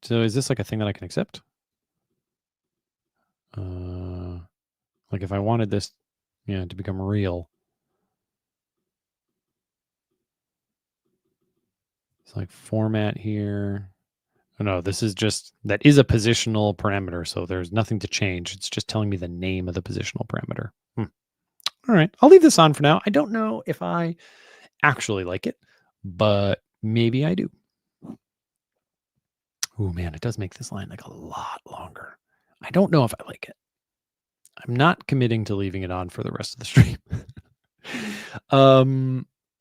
So is this like a thing that I can accept? Like if I wanted this, yeah, to become real, it's like format here. Oh, no, this is just, that is a positional parameter. So there's nothing to change. It's just telling me the name of the positional parameter. All right. I'll leave this on for now. I don't know if I actually like it, but maybe I do. Oh man, it does make this line like a lot longer. I don't know if I like it. I'm not committing to leaving it on for the rest of the stream.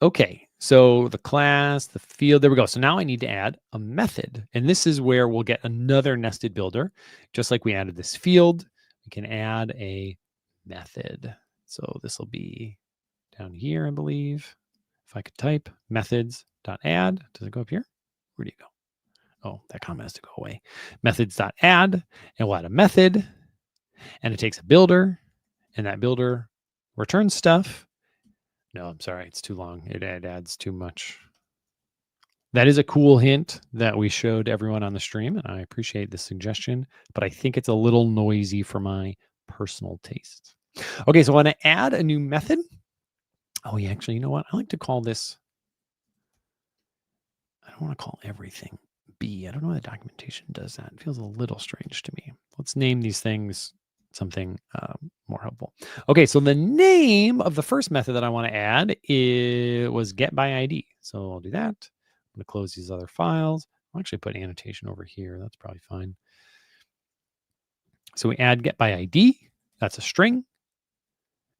Okay, so the class, the field, there we go. So now I need to add a method. And this is where we'll get another nested builder. Just like we added this field, we can add a method. So this will be down here, I believe. If I could type methods.add, does it go up here? Where do you go? Oh, that comment has to go away. Methods.add, and we'll add a method, and it takes a builder, and that builder returns stuff. No, I'm sorry, it's too long. It adds too much. That is a cool hint that we showed everyone on the stream, and I appreciate the suggestion, but I think it's a little noisy for my personal taste. Okay, so I want to add a new method. Oh, yeah, actually, you know what? I like to call this, I don't want to call everything B. I don't know why the documentation does that. It feels a little strange to me. Let's name these things something more helpful. Okay, so the name of the first method that I want to add was get by ID. So I'll do that. I'm going to close these other files. I'll actually put annotation over here. That's probably fine. So we add get by ID. That's a string.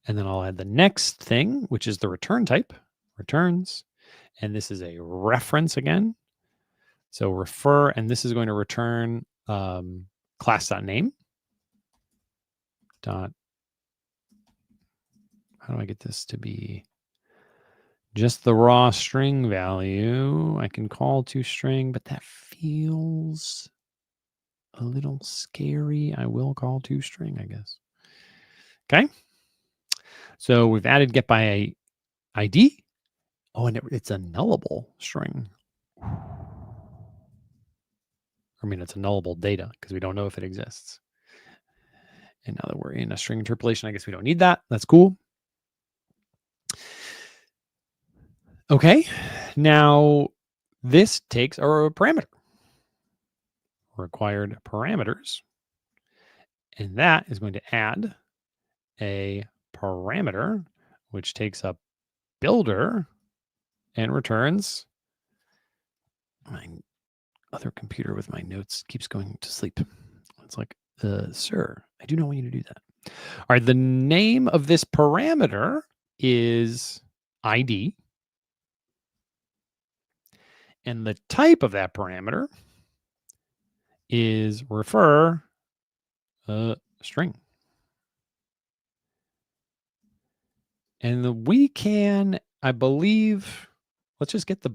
And then I'll add the next thing, which is the return type, returns. And this is a reference again. So refer, and this is going to return class.name. How do I get this to be just the raw string value? I can call to string, but that feels a little scary. I will call to string, I guess. Okay. So we've added get by ID. Oh, and it's a nullable string. I mean, it's a nullable data because we don't know if it exists. And now that we're in a string interpolation, I guess we don't need that. That's cool. Okay, now this takes a parameter, required parameters, and that is going to add a parameter, which takes a builder and returns. My other computer with my notes keeps going to sleep. It's like, sir, I do not want you to do that. All right, the name of this parameter is ID. And the type of that parameter is refer string. And we can, I believe, let's just get the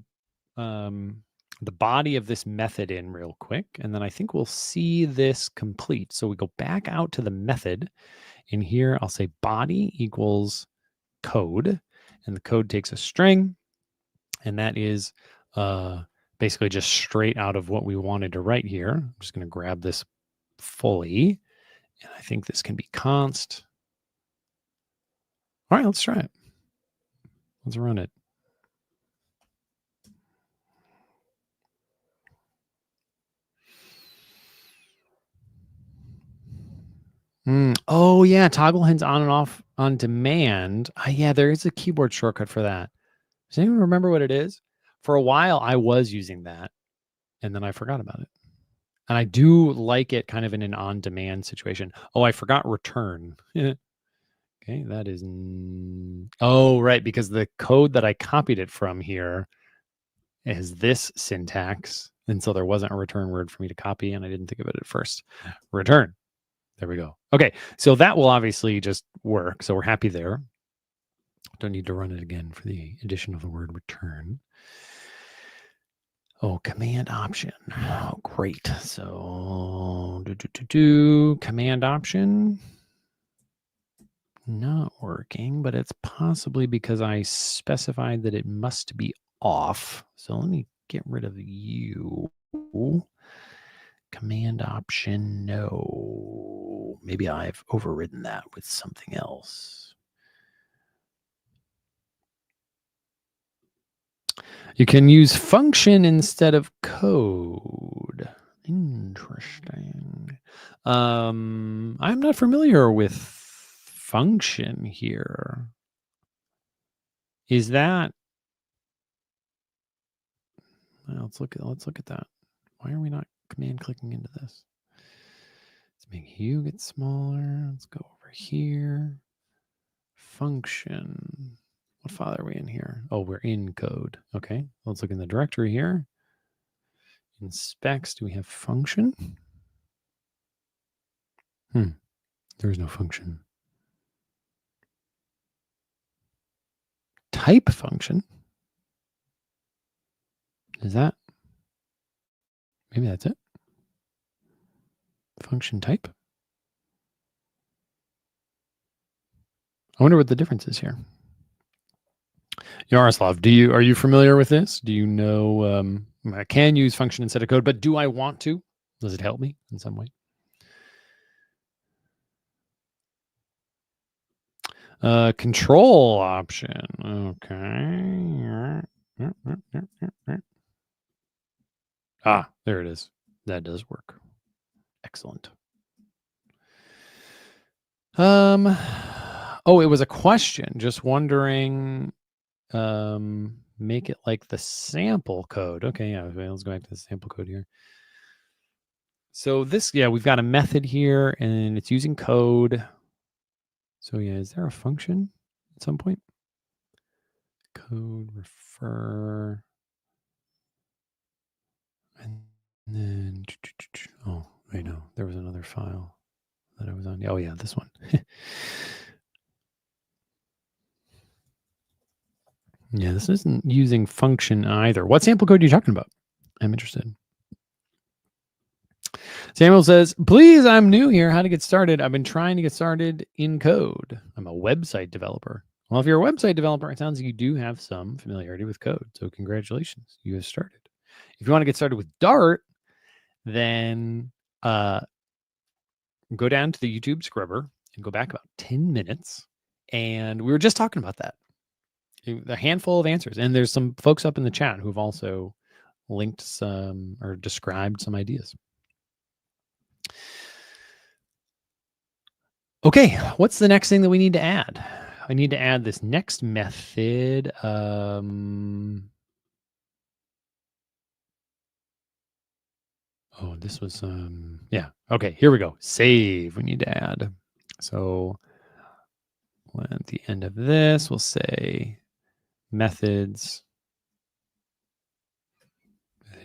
body of this method in real quick. And then I think we'll see this complete. So we go back out to the method. In here, I'll say body equals code. And the code takes a string. And that is basically just straight out of what we wanted to write here. I'm just going to grab this fully. And I think this can be const. All right, let's try it. Let's run it. Oh, yeah. Toggle hands on and off on demand. Yeah, there is a keyboard shortcut for that. Does anyone remember what it is? For a while, I was using that, and then I forgot about it. And I do like it kind of in an on-demand situation. Oh, I forgot return. Okay, that is... Oh, right, because the code that I copied it from here is this syntax. And so there wasn't a return word for me to copy, and I didn't think of it at first. Return. There we go. Okay, so that will obviously just work. So we're happy there. Don't need to run it again for the addition of the word return. Oh, command option. Oh, great. So command option. Not working, but it's possibly because I specified that it must be off. So let me get rid of you. Command option, no. Maybe I've overridden that with something else. You can use function instead of code. Interesting. I'm not familiar with function here. Is that? Let's look at that. Why are we not command clicking into this? Let's make hue get smaller. Let's go over here. Function. What file are we in here? Oh, we're in code. Okay. Let's look in the directory here. In specs, do we have function? There is no function. Type function. Is that? Maybe that's it. Function type. I wonder what the difference is here. Yaroslav, are you familiar with this? Do you know I can use function instead of code, but do I want to? Does it help me in some way? Control option. Okay. Ah, there it is. That does work. Excellent. Oh, it was a question. Just wondering. Make it like the sample code. Okay, yeah. Let's go back to the sample code here. So this, yeah, we've got a method here, and it's using code. So yeah, is there a function at some point? Code refer. And then, oh, wait, no, there was another file that I was on. Oh, yeah, this one. Yeah, this isn't using function either. What sample code are you talking about? I'm interested. Samuel says, please, I'm new here. How to get started? I've been trying to get started in code. I'm a website developer. Well, if you're a website developer, it sounds like you do have some familiarity with code. So congratulations, you have started. If you want to get started with Dart, then go down to the YouTube scrubber and go back about 10 minutes. And we were just talking about that. A handful of answers. And there's some folks up in the chat who've also linked some or described some ideas. Okay, what's the next thing that we need to add? I need to add this next method. Oh, this was, yeah. Okay, here we go. Save we need to add. So at the end of this, we'll say methods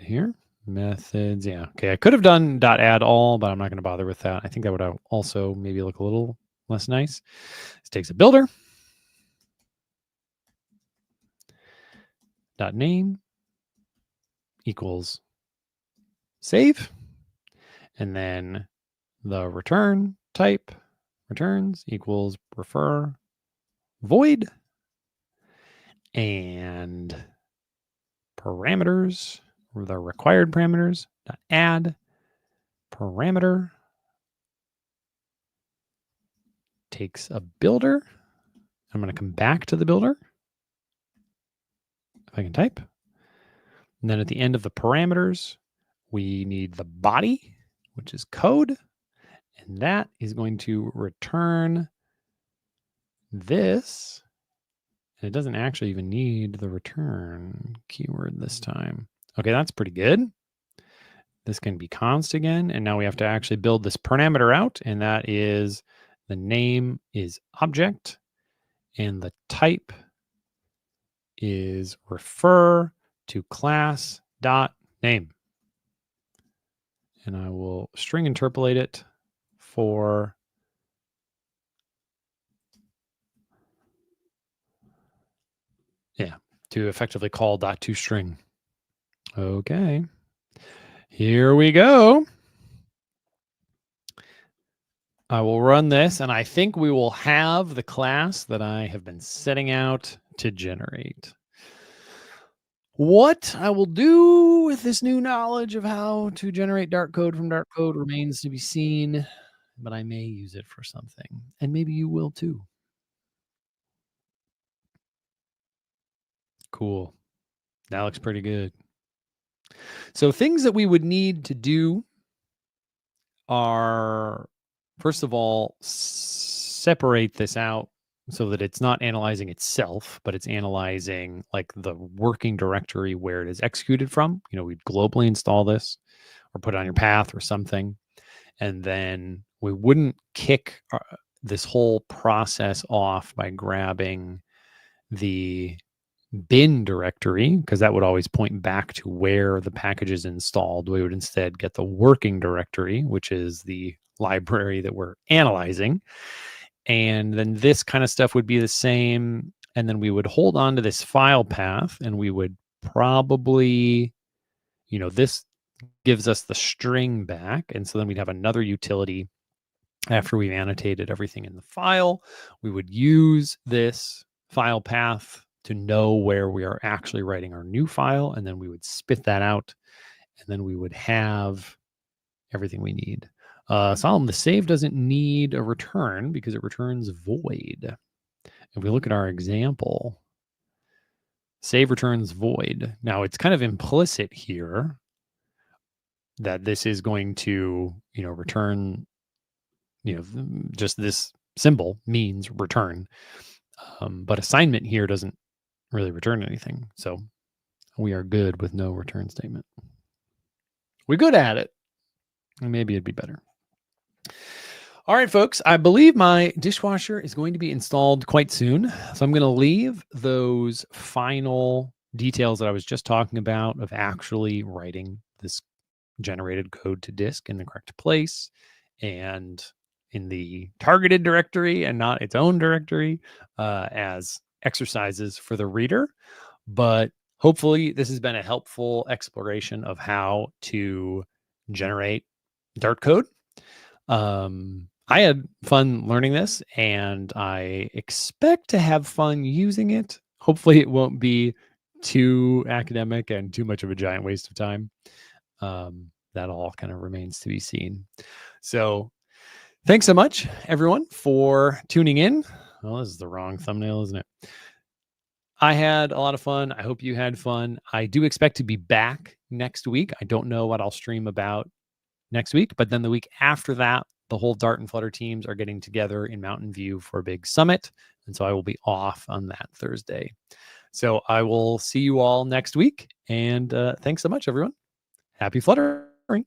here. Methods, yeah. Okay, I could have done .add all, but I'm not going to bother with that. I think that would also maybe look a little less nice. This takes a builder. .name equals save. And then the return type returns equals refer void. And parameters, the required parameters, .add parameter takes a builder. I'm going to come back to the builder. If I can type. And then at the end of the parameters, we need the body, which is code. And that is going to return this. And it doesn't actually even need the return keyword this time. Okay, that's pretty good. This can be const again. And now we have to actually build this parameter out. And that is the name is object. And the type is refer to class dot name. And I will string interpolate it for to effectively call .toString. Okay. Here we go. I will run this, and I think we will have the class that I have been setting out to generate. What I will do with this new knowledge of how to generate Dart code from Dart code remains to be seen, but I may use it for something, and maybe you will too. Cool. That looks pretty good. So things that we would need to do are, first of all, separate this out so that it's not analyzing itself, but it's analyzing like the working directory where it is executed from. We'd globally install this or put it on your path or something. And then we wouldn't kick this whole process off by grabbing the bin directory, because that would always point back to where the package is installed. We would instead get the working directory, which is the library that we're analyzing. And then this kind of stuff would be the same. And then we would hold on to this file path, and we would probably, this gives us the string back. And so then we'd have another utility after we've annotated everything in the file. We would use this file path to know where we are actually writing our new file, and then we would spit that out, and then we would have everything we need. Solomon, the save doesn't need a return because it returns void. If we look at our example, save returns void. Now it's kind of implicit here that this is going to, return, just this symbol means return. But assignment here doesn't really return anything. So we are good with no return statement. We're good at it. Maybe it'd be better. All right, folks, I believe my dishwasher is going to be installed quite soon. So I'm going to leave those final details that I was just talking about of actually writing this generated code to disk in the correct place and in the targeted directory and not its own directory as exercises for the reader. But hopefully this has been a helpful exploration of how to generate Dart code. I had fun learning this, and I expect to have fun using it. Hopefully it won't be too academic and too much of a giant waste of time. That all kind of remains to be seen. So thanks so much, everyone, for tuning in. Well, this is the wrong thumbnail, isn't it? I had a lot of fun. I hope you had fun. I do expect to be back next week. I don't know what I'll stream about next week, but then the week after that, the whole Dart and Flutter teams are getting together in Mountain View for a big summit. And so I will be off on that Thursday. So I will see you all next week. And thanks so much, everyone. Happy fluttering.